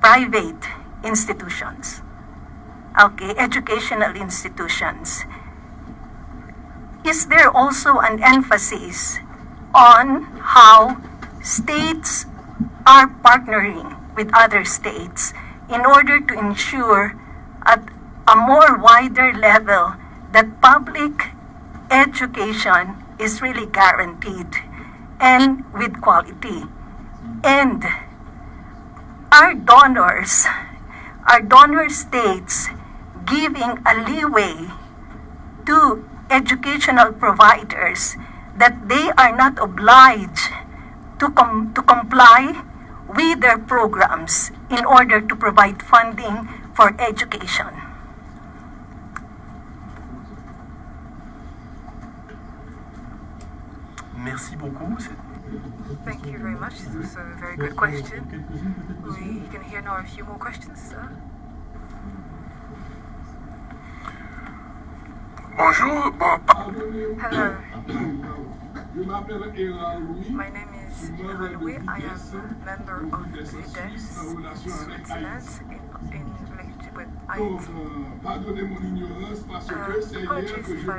private institutions, educational institutions. Is there also an emphasis on how states are partnering with other states in order to ensure at a more wider level that public education is really guaranteed and with quality? And are donor states giving a leeway to educational providers that they are not obliged to comply with their programs in order to provide funding for education? Merci beaucoup. Thank you very much. This was a very good question. We can hear now a few more questions, sir. Bonjour. Hello. My name is Louis. I am a member of FIDES Switzerland in relationship with IT. Apologies if I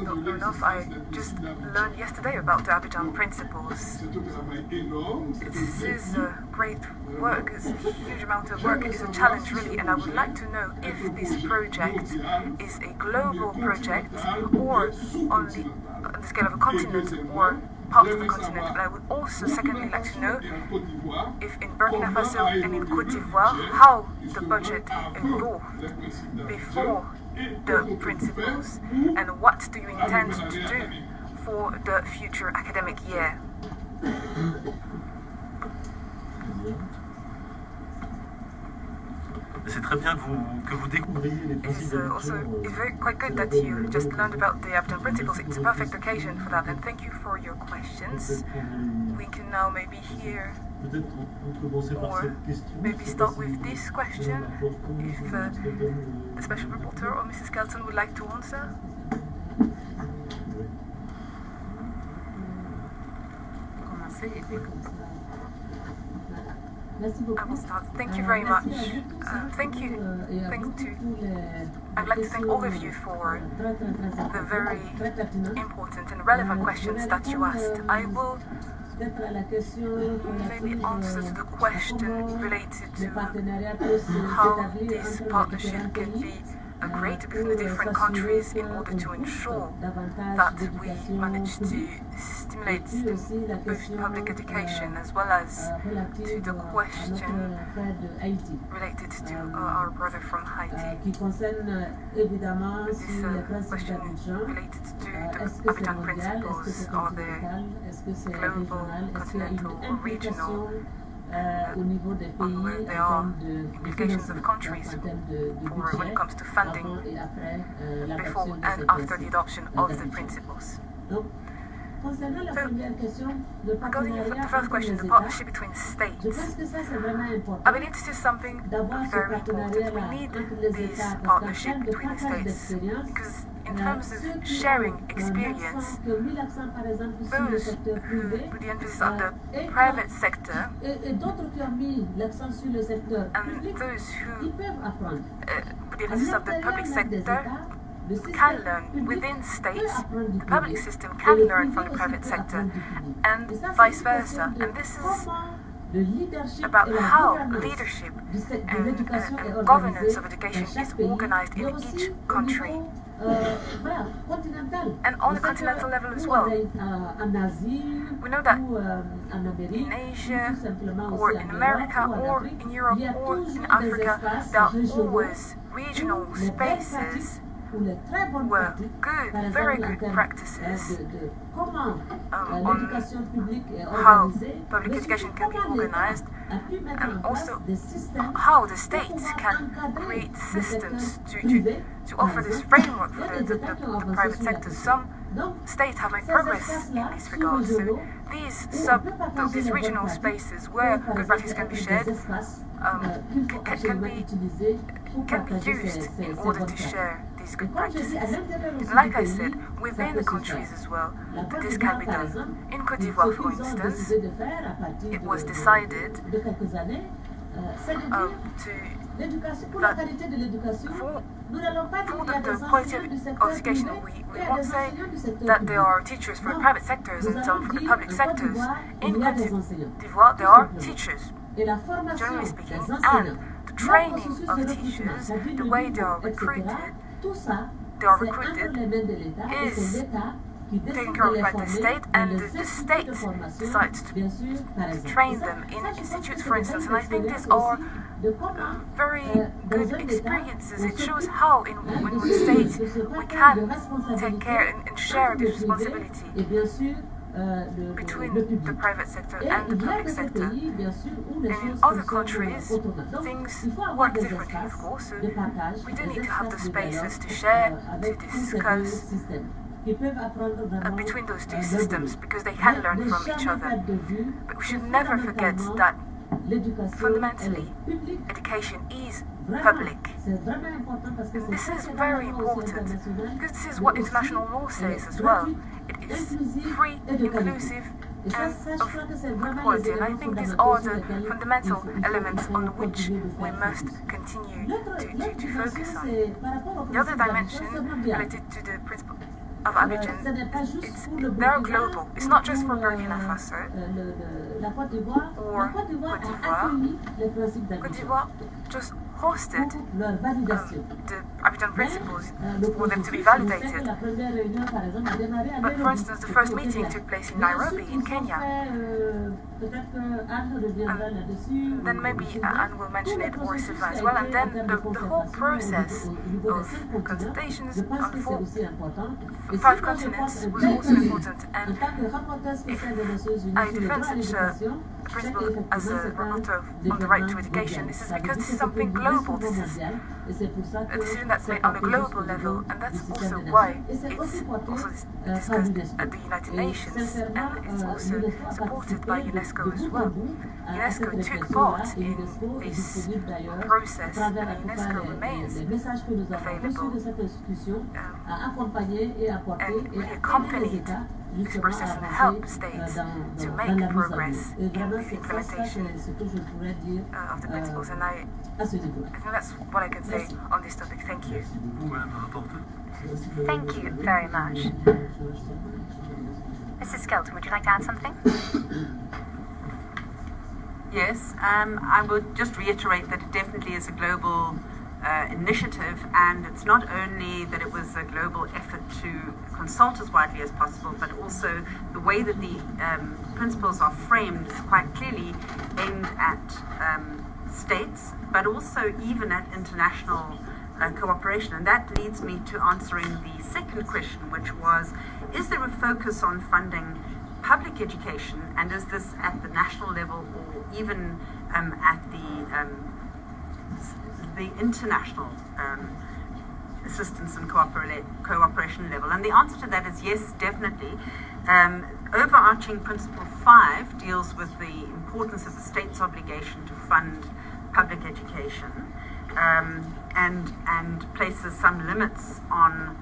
don't know enough. I just learned yesterday about the Abidjan Principles. This is great work. It's a huge amount of work. It is a challenge, really, and I would like to know if this project is a global project or on the scale of a continent or part of the continent. But I would also secondly like to know if in Burkina Faso and in Côte d'Ivoire how the budget evolved before the principles and what do you intend to do for the future academic year? C'est très bien que vous découvriez les principes It's quite good that you just learned about the Abidjan Principles. It's a perfect occasion for that, and thank you for your questions. We can now maybe hear or maybe start with this question, if the Special Rapporteur or Mrs. Kelton would like to answer. I will start. Thank you very much. Thank you. I'd like to thank all of you for the very important and relevant questions that you asked. I will maybe answer to the question related to how this partnership can be created between the different countries in order to ensure that we manage to stimulate and boost public education, as well as to the question related to our brother from Haiti. This question related to the Abidjan Principles, are they global, continental, or regional? There are implications of countries for when it comes to funding before and after the adoption of the principles. So, regarding the first question, the partnership between states, I believe this is something very important. We need this partnership between the states because in terms of sharing experience, those who put the emphasis on the private sector and those who put the emphasis on the public sector can learn within states. The public system can learn from the private sector and vice versa. And this is about how leadership and governance of education is organized in each country. And on the continental level as well. We know that in Asia, or in America, or in Europe, or in Africa, there are always regional spaces where good, very good practices on how public education can be organized, and also how the states can create systems to offer this framework for the private sector. Some states have made progress in this regard. So these regional spaces where good practice can be shared can be used in order to share these good practices. And like I said, within the countries as well, this can be done. In Côte d'Ivoire, for instance, it was decided for the quality of education, we won't say that there are teachers for the private sectors and some for the public sectors. In Côte d'Ivoire, there are teachers, generally speaking, and the training of teachers, the way they are recruited is taken care of by the state, and the state decides to train them in institutes, for instance. And I think these are very good experiences. It shows how in one state we can take care and share this responsibility between the private sector and the public sector. In other countries, things work differently, of course, so we do need to have the spaces to share, to discuss between those two systems, because they can learn from each other. But we should never forget that fundamentally, education is public. And this is very important, because this is what international law says as well. It is free, inclusive, and of good quality. And I think these are the fundamental elements on which we must continue to focus on. The other dimension related to the principle of Abidjan, they're global. It's not just for Burkina Faso or Côte d'Ivoire just hosted the Abidjan Principles for them to be validated. But for instance, the first meeting took place in Nairobi, in Kenya. And then maybe Anne will mention it, or Sylvain as well. And then the whole process of consultations on 5 continents was also important. And if I defend such a principle as a rapporteur on the right to education, this is because this is something global. This is a decision that's made on a global level, and that's also why it's also discussed at the United Nations, and it's also supported by UNESCO as well. UNESCO took part in this process, and UNESCO remains available and we accompanied this process and help states to make progress in the implementation of the principles. And I think that's what I can say on this topic. Thank you. Thank you very much. Mrs. Skelton, would you like to add something? Yes, I would just reiterate that it definitely is a global initiative, and it's not only that it was a global effort to consult as widely as possible, but also the way that the principles are framed is quite clearly aimed at states, but also even at international cooperation. And that leads me to answering the second question, which was, is there a focus on funding public education, and is this at the national level or even at the international assistance and cooperation level? And the answer to that is yes, definitely. Overarching Principle 5 deals with the importance of the state's obligation to fund public education, and places some limits on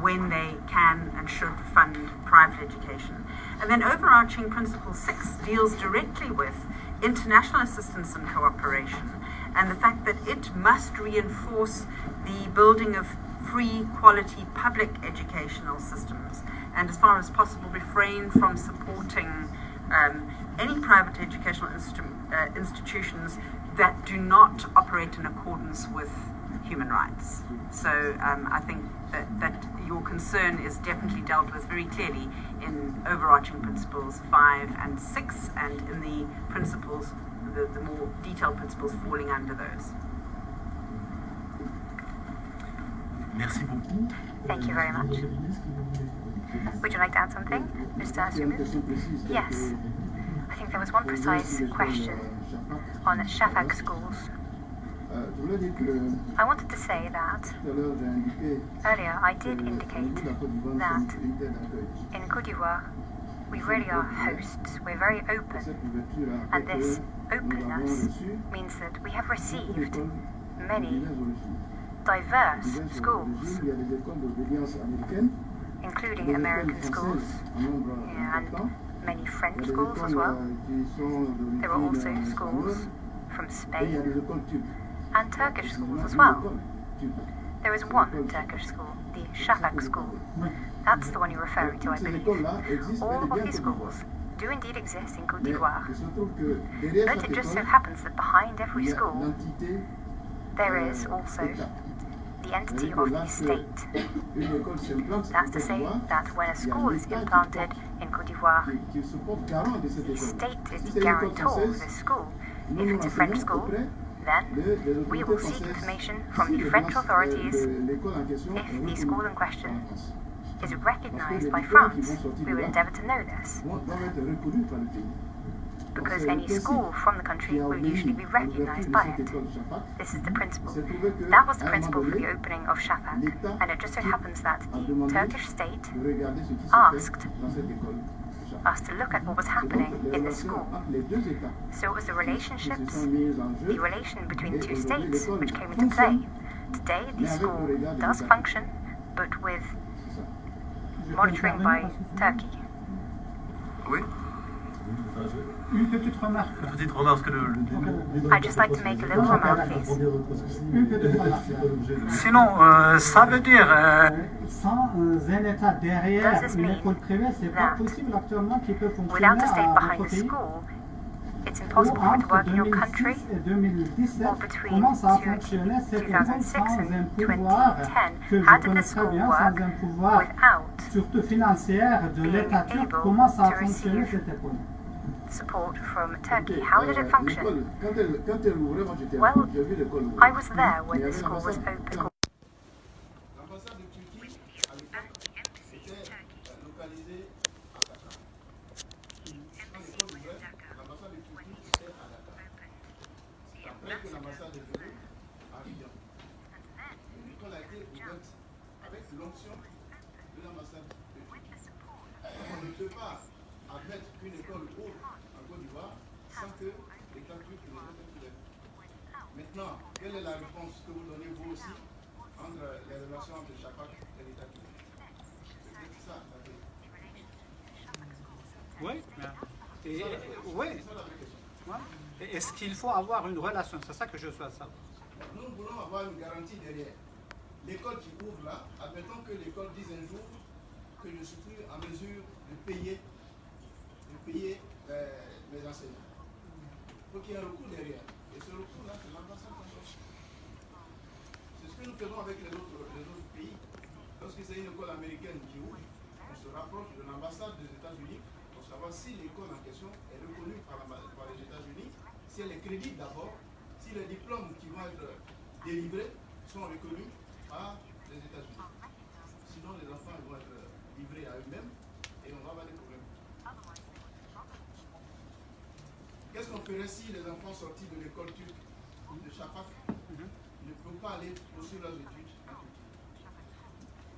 when they can and should fund private education. And then overarching Principle 6 deals directly with international assistance and cooperation, and the fact that it must reinforce the building of free, quality public educational systems, and as far as possible refrain from supporting any private educational institutions that do not operate in accordance with human rights. So I think that your concern is definitely dealt with very clearly in overarching Principles 5 and 6, and in the principles, the more detailed principles falling under those. Merci beaucoup. Thank you very much. Would you like to add something, Mr. Asumu? Yes. I think there was one precise question on Shafak schools. I wanted to say that earlier I did indicate that in Côte d'Ivoire we really are hosts, we're very open, and this openness means that we have received many diverse schools, including American schools and many French schools as well. There are also schools from Spain and Turkish schools as well. There is one Turkish school, the Shafak school. That's the one you're referring to, I believe. All of these schools do indeed exist in Côte d'Ivoire, but it just so happens that behind every school there is also the entity of the state. That's to say that when a school is implanted in Côte d'Ivoire, the state is the guarantor of this school. If it's a French school, then we will seek information from the French authorities. If the school in question is recognized by France, we will endeavor to know this, because any school from the country will usually be recognized by it. This is the principle. That was the principle for the opening of Shafak, and it just so happens that the Turkish state asked us to look at what was happening in the school. So it was the relationships, the relation between the two states which came into play. Today the school does function, but with monitoring by Turkey. Oui. Une petite remarque. Une petite remarque, que I'd just like to make a little remark, please. Une petite remarque. Sinon, ça veut dire sans un État derrière une école privée, c'est pas possible actuellement qu'il peut fonctionner without a state à behind votre the pays. school, it's impossible for it to work in your country, or between 2006 and 2010. How did the school work without surtout financière de l'État turc? Comment ça a fonctionné cette école? Support from Turkey? How did it function? Well, I was there when the school was opened. Maintenant, quelle est la réponse que vous donnez vous aussi entre les relations entre Shafak et l'État turc? C'est ça la question. Oui, oui. Est-ce qu'il faut avoir une relation? C'est ça que je souhaite savoir. Nous voulons avoir une garantie derrière. L'école qui ouvre là, admettons que l'école dise un jour que je suis plus en mesure de payer mes enseignants. Il faut qu'il y ait un recours derrière. Et ce recours-là, c'est l'ambassade. que nous faisons avec les autres pays. Lorsque c'est une école américaine qui ouvre, on se rapproche de l'ambassade des États-Unis pour savoir si l'école en question est reconnue par les États-Unis, si elle est crédible d'abord, si les diplômes qui vont être délivrés sont reconnus par les États-Unis. Sinon, les enfants vont être livrés à eux-mêmes et on va avoir des problèmes. Qu'est-ce qu'on ferait si les enfants sortis de l'école turque, de Shafak, ne peuvent pas aller poursuivre leurs études en Turquie?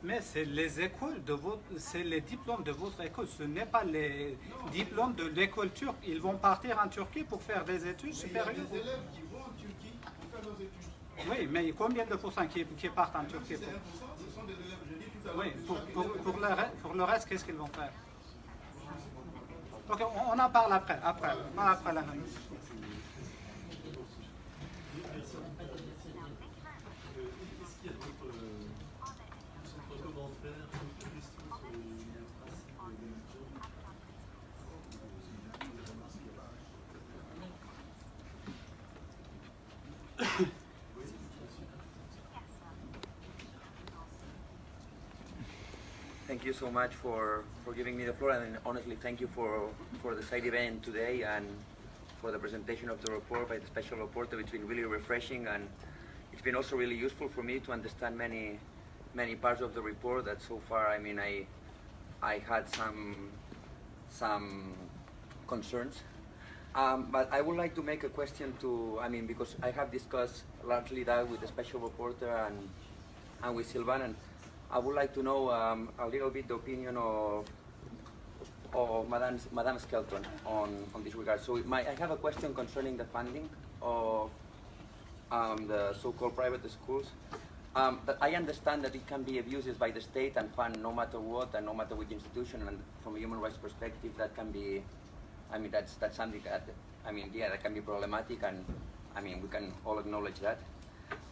Mais c'est les écoles de votre, c'est les diplômes de votre école, ce n'est pas les diplômes de l'école turque. Ils vont partir en Turquie pour faire des études supérieures. Il y a des élèves qui vont en Turquie pour faire leurs études. Oui, mais combien de pourcents qui partent en Turquie? C'est 1%, ce sont des élèves, je dis tout à l'heure. Oui, pour le reste, qu'est-ce qu'ils vont faire? Ok, on en parle après la réunion. Est-ce qu'il y a d'autres commentaires, d'autres questions sur le principe de l'émission? Thank you so much for giving me the floor, and honestly thank you for the side event today and for the presentation of the report by the Special Rapporteur. It's been really refreshing, and it's been also really useful for me to understand many parts of the report that so far, I mean, I had some concerns. But I would like to make a question to, I mean, because I have discussed largely that with the Special Rapporteur and with Sylvain, and I would like to know a little bit the opinion of Madame Skelton on this regard. So I have a question concerning the funding of the so-called private schools. But I understand that it can be abuses by the state and fund no matter what and no matter which institution, and from a human rights perspective that can be, I mean, that's something that, I mean, yeah, that can be problematic, and I mean, we can all acknowledge that.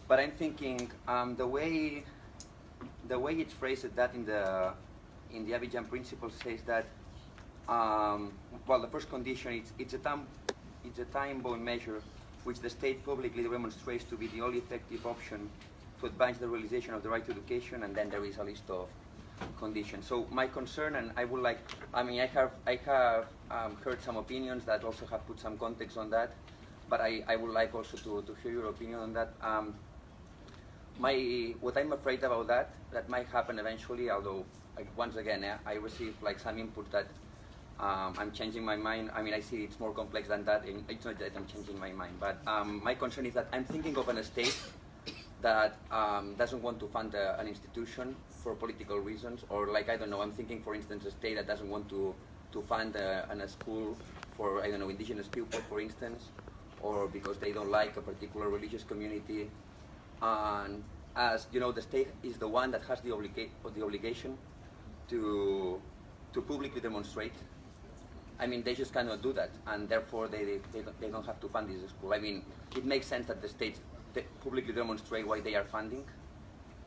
But I'm thinking the way it's phrased that in the Abidjan Principles says that, well, the first condition, it's a time-bound measure which the state publicly demonstrates to be the only effective option to advance the realization of the right to education, and then there is a list of conditions. So my concern, and I would like, I mean, I have heard some opinions that also have put some context on that, but I would like also to hear your opinion on that. What I'm afraid about that might happen eventually, although once again, I received like some input that I'm changing my mind. I mean, I see it's more complex than that, and it's not that I'm changing my mind, but my concern is that I'm thinking of a state that doesn't want to fund an institution for political reasons, or like, I don't know, I'm thinking, for instance, a state that doesn't want to fund a school for, I don't know, indigenous people, for instance, or because they don't like a particular religious community. And as you know, the state is the one that has the obligation to publicly demonstrate. I mean, they just cannot do that, and therefore they don't have to fund this school. I mean, it makes sense that the states publicly demonstrate why they are funding,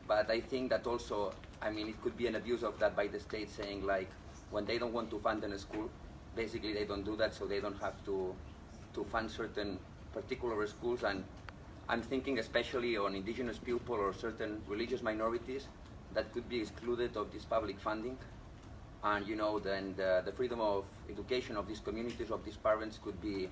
but I think that also, I mean, it could be an abuse of that by the state, saying like, when they don't want to fund in a school, basically they don't do that, so they don't have to fund certain particular schools. And I'm thinking especially on indigenous people or certain religious minorities that could be excluded of this public funding. And you know, then the freedom of education of these communities, of these parents, could be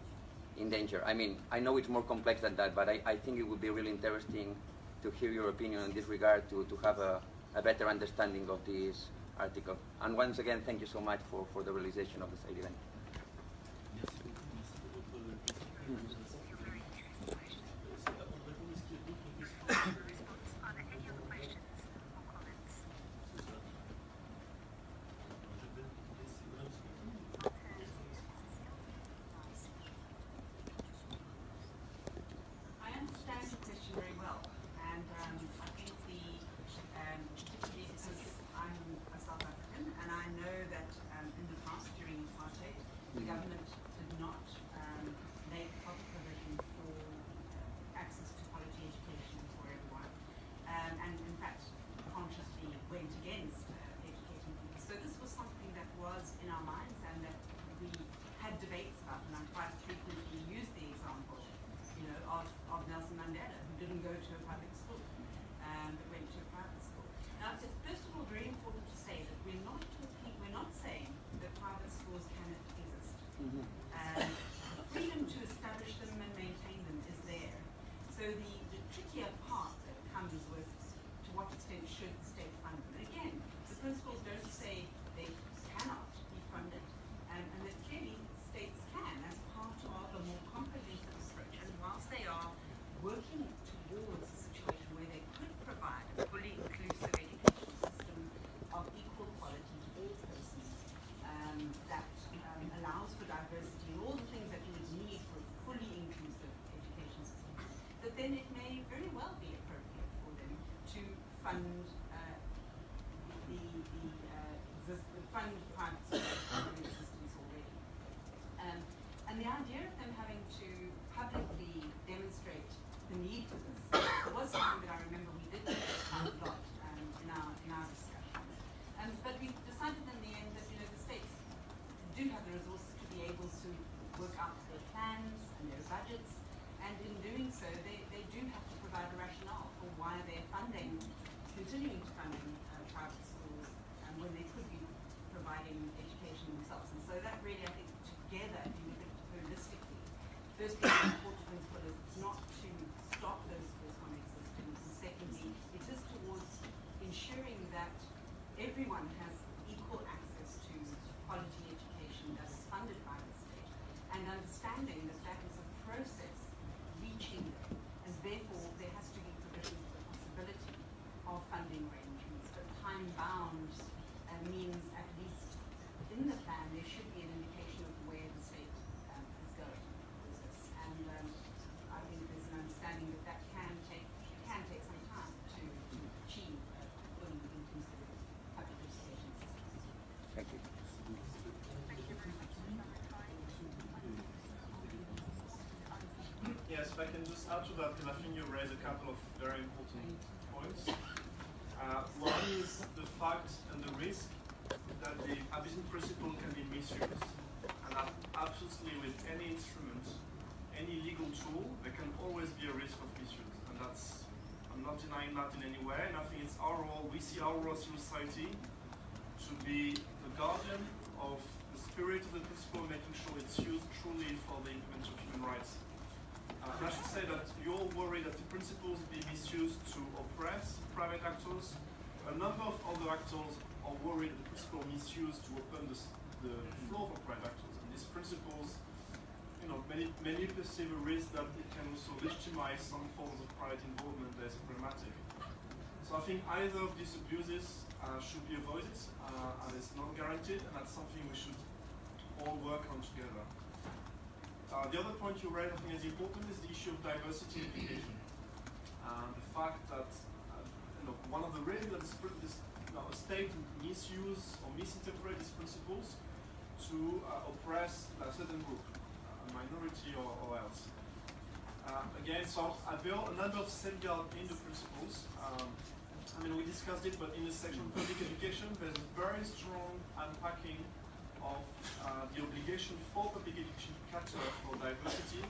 in danger. I mean, I know it's more complex than that, but I think it would be really interesting to hear your opinion in this regard, to have a better understanding of this article. And once again, thank you so much for the realization of this event. Are there any other questions or comments? I understand the question very well, and I think particularly because I'm a South African, and I know that in the past, during apartheid, the government did not make proper provision for access to quality education for everyone, and in fact consciously went against educating people. So this was something that was in our minds and that we had debates about, and I quite frequently used the example, you know, of Nelson Mandela, who didn't go to a public school. that went to a private school. Now, it's first of all very important to say that we're not saying that private schools cannot exist. Freedom to establish them and maintain them is there. So the trickier part that comes with to what extent should the state fund them. And again, the principles don't say they cannot be funded, and that clearly states can as part of a more comprehensive approach. And whilst they are working towards a situation where they could provide a fully inclusive education system of equal quality to all persons that allows for diversity and all the things that you would need for a fully inclusive education system, that then it may very well be appropriate for them to fund fund private schools in existence already. And the idea of them having to publicly demonstrate the need for this was something that I remember we did quite a lot in our discussions. But we decided in the end that the states do have the resources to be able to work out their plans and their budgets, and in doing so, they do have to provide a rationale for why they're continuing to fund private schools, when they could be providing education themselves. And so that really, I think, together, if you look at it holistically, firstly, the important principle is not to stop those schools from existing, and secondly, it is towards ensuring that everyone has equal access to quality education that is funded by the state, and understanding that that is a process reaching them, and therefore there has to be provision for the possibility of funding arrangements, but time-bound means at least in the plan there should be an indication of where the state is going with this. And I think there's an understanding that that can take some time to achieve a fully inclusive public education system. Thank you. Thank you very much. Yes, if I can just add to that, because I think you raised a couple of very important points. One is the fact and the risk that the Abidjan Principle can be misused. And that absolutely with any instrument, any legal tool, there can always be a risk of misuse. And that's, I'm not denying that in any way, and I think it's our role, we see our role as a society to be the guardian of the spirit of the principle, making sure it's used truly for the implementation of human rights. And I should say that you're all worried that the principles be misused to oppress private actors. A number of other actors are worried that the principle misused to open the floor for private actors. And these principles, many perceive a risk that it can also legitimize some forms of private involvement that is problematic. So I think either of these abuses should be avoided, and it's not guaranteed, and that's something we should all work on together. The other point you raised, I think, is important, is the issue of diversity in education. The fact that one of the reasons that a state misuse or misinterpret these principles to oppress a certain group, a minority or else. Again, so there are a number of safeguards in the principles. We discussed it, but in the section of public education, there's a very strong unpacking of the obligation for public education to cater for diversity,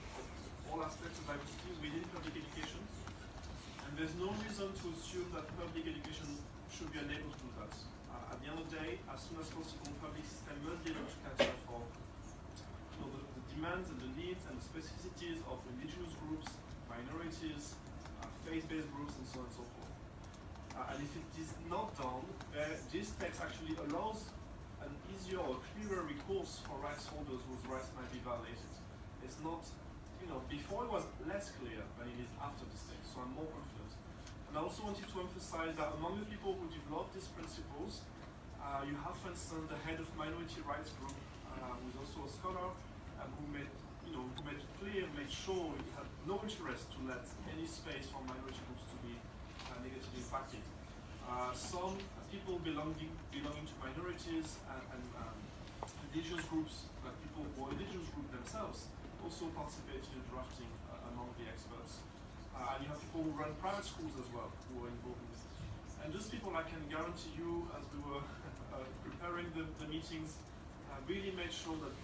all aspects of diversity within public education. And there's no reason to assume that public education should be unable to do that. At the end of the day, as soon as possible, the public system must be able to cater for the demands and the needs and the specificities of indigenous groups, minorities, faith-based groups, and so on and so forth. And if it is not done, this text actually allows an easier or clearer recourse for rights holders whose rights might be violated. It's not, before it was less clear than it is after this text, so I'm more confident. And I also wanted to emphasize that among the people who developed these principles, you have, for instance, the head of Minority Rights Group, who is also a scholar, who made it clear, made sure he had no interest to let any space for minority groups to be negatively impacted. Some people belonging to minorities and indigenous groups, people who are indigenous groups themselves, also participate in the drafting among the experts. And you have people who run private schools as well, who are involved in this. And those people, I can guarantee you, as we were preparing the meetings, really made sure that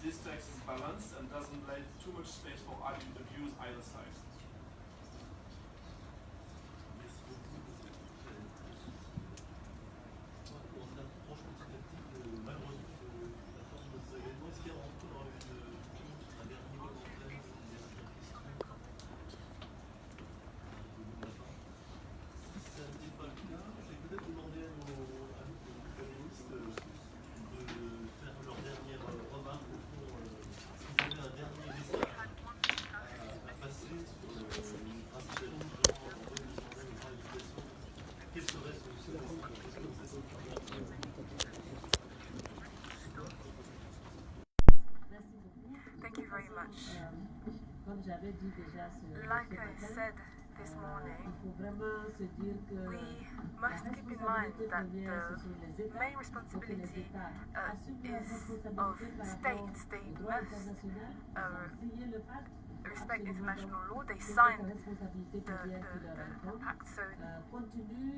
this text is balanced and doesn't leave too much space for abuse either side. much. Like I said this morning, we must keep in mind that the main responsibility is of states. They must respect international law. They signed the pact, so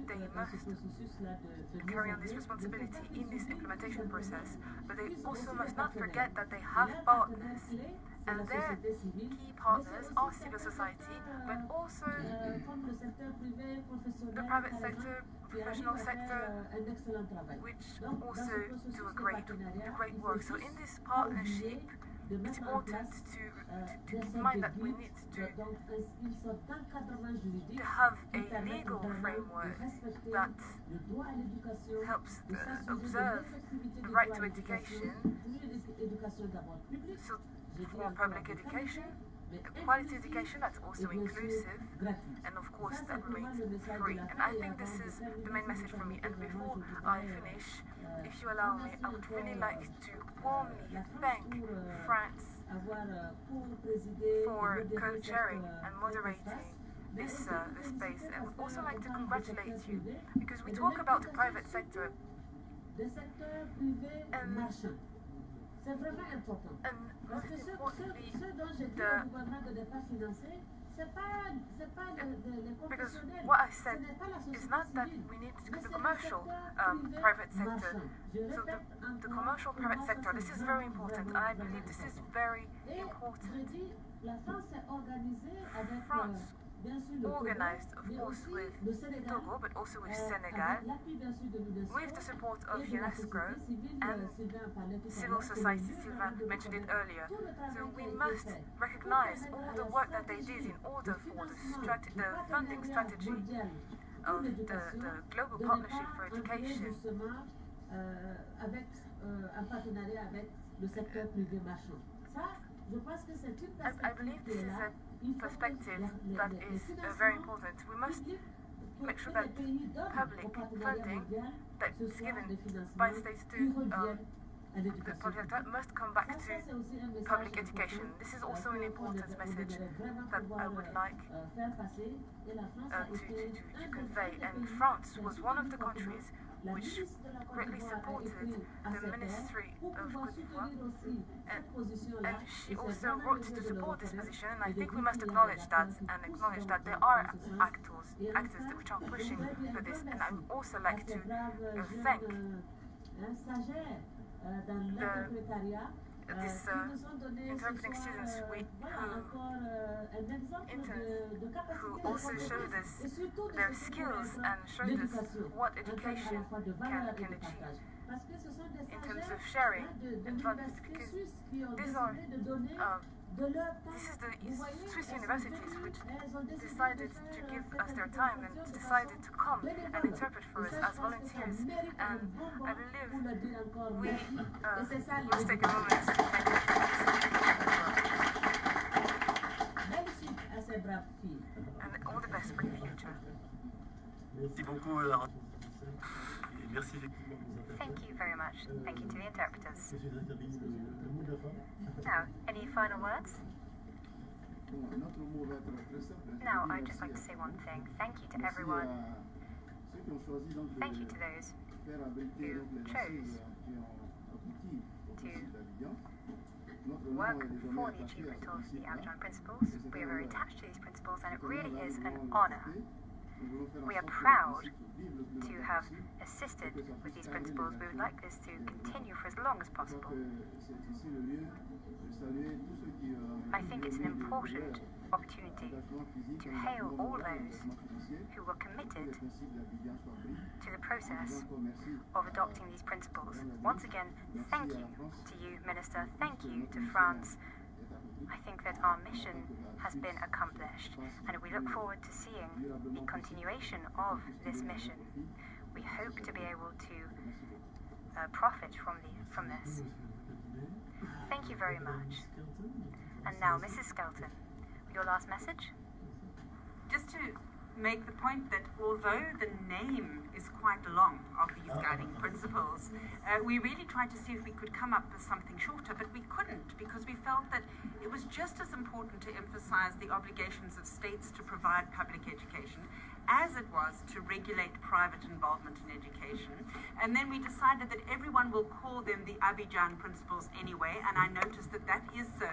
they must carry on this responsibility in this implementation process. But they also must not forget that they have partners, and their key partners are civil society, but also the private sector, professional sector, which also do a great work. So in this partnership, it's important to keep in mind that we need to have a legal framework that helps observe the right to education, so for public education, quality education that's also inclusive, and of course that remains free. And I think this is the main message for me. And before I finish, if you allow me, I would really like to warmly thank France for co-chairing and moderating this space. I would also like to congratulate you, because we talk about the private sector, and c'est vraiment important. Parce que ce dont je dis au gouvernement de ne pas financer, c'est pas les professionnels. What I said is not that we need the commercial private sector. So the commercial private sector, this is very important. I believe this is very important. France organized, of course, with Togo, but also with Senegal, with the support of UNESCO and civil society. Sylvain mentioned it earlier. So we must recognize all the work that they did in order for the funding strategy of the Global Partnership for Education. I believe this is a perspective that is very important. We must make sure that public funding that is given by states to the project that must come back to public education. This is also an important message that I would like to convey. And France was one of the countries which greatly supported the Ministry of Cote d'Ivoire, and she also wrote to support this position, and I think we must acknowledge that, and acknowledge that there are actors which are pushing for this. And I would also like to thank this interpreting students who also showed us their skills and showed us what education can achieve in terms of sharing advantages, because this is the Swiss universities which decided to give us their time and decided to come and interpret for us as volunteers. And I believe we must take a moment to thank them. And all the best for the future. Thank you very much. Thank you to the interpreters. Now, any final words? Now, I'd just like to say one thing. Thank you to everyone. Thank you to those who chose to work for the achievement of the Abidjan Principles. We are very attached to these principles, and it really is an honor. We are proud to have assisted with these principles. We would like this to continue for as long as possible. I think it's an important opportunity to hail all those who were committed to the process of adopting these principles. Once again, thank you to you, Minister. Thank you to France. I think that our mission has been accomplished, and we look forward to seeing the continuation of this mission. We hope to be able to profit from this. Thank you very much. And now, Mrs. Skelton, your last message? Just to make the point that although the name is quite long of these guiding principles, we really tried to see if we could come up with something shorter, but we couldn't, because we felt that it was just as important to emphasize the obligations of states to provide public education as it was to regulate private involvement in education. And then we decided that everyone will call them the Abidjan Principles anyway, and I noticed that that is so.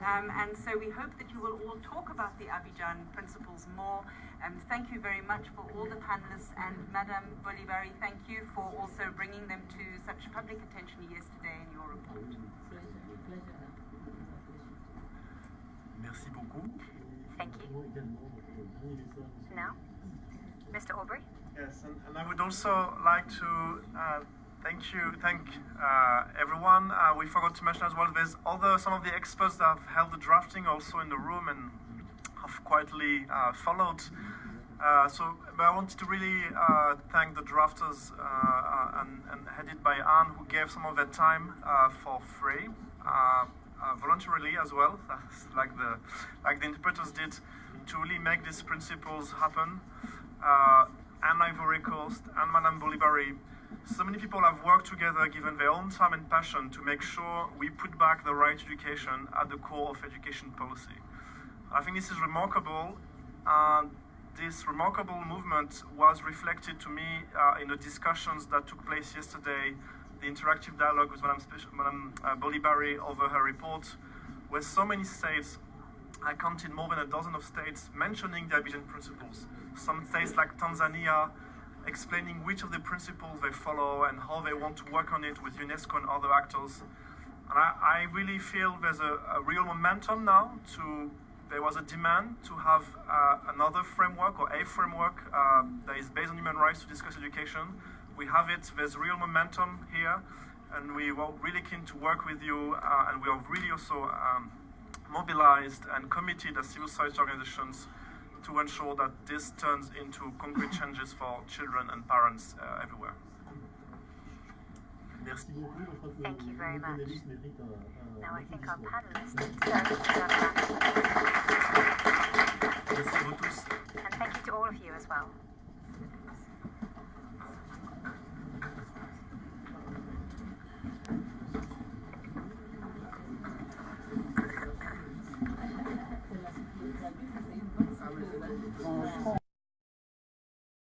And so we hope that you will all talk about the Abidjan Principles more. Thank you very much for all the panelists, and Madame Bolibari, thank you for also bringing them to such public attention yesterday in your report. Merci beaucoup. Thank you. Now, Mr. Aubrey. Yes, and I would also like to thank everyone. We forgot to mention as well, there's some of the experts that have held the drafting also in the room and have quietly followed. But I wanted to really thank the drafters and headed by Anne, who gave some of their time for free, voluntarily as well, like the interpreters did, to really make these principles happen. And Ivory Coast and Madame Bolibari. So many people have worked together, given their own time and passion, to make sure we put back the right education at the core of education policy. I think this is remarkable. This remarkable movement was reflected to me in the discussions that took place yesterday, the interactive dialogue with Madame Bolibari over her report, where so many states, I counted more than a dozen of states mentioning the Abidjan Principles. Some states like Tanzania explaining which of the principles they follow and how they want to work on it with UNESCO and other actors. And I really feel there's a real momentum now there was a demand to have another framework or a framework that is based on human rights to discuss education. We have it, there's real momentum here, and we were really keen to work with you, and we are really also mobilized and committed as civil society organizations to ensure that this turns into concrete changes for children and parents everywhere. Thank you very much. Now I think our panelists deserve. And thank you to all of you as well.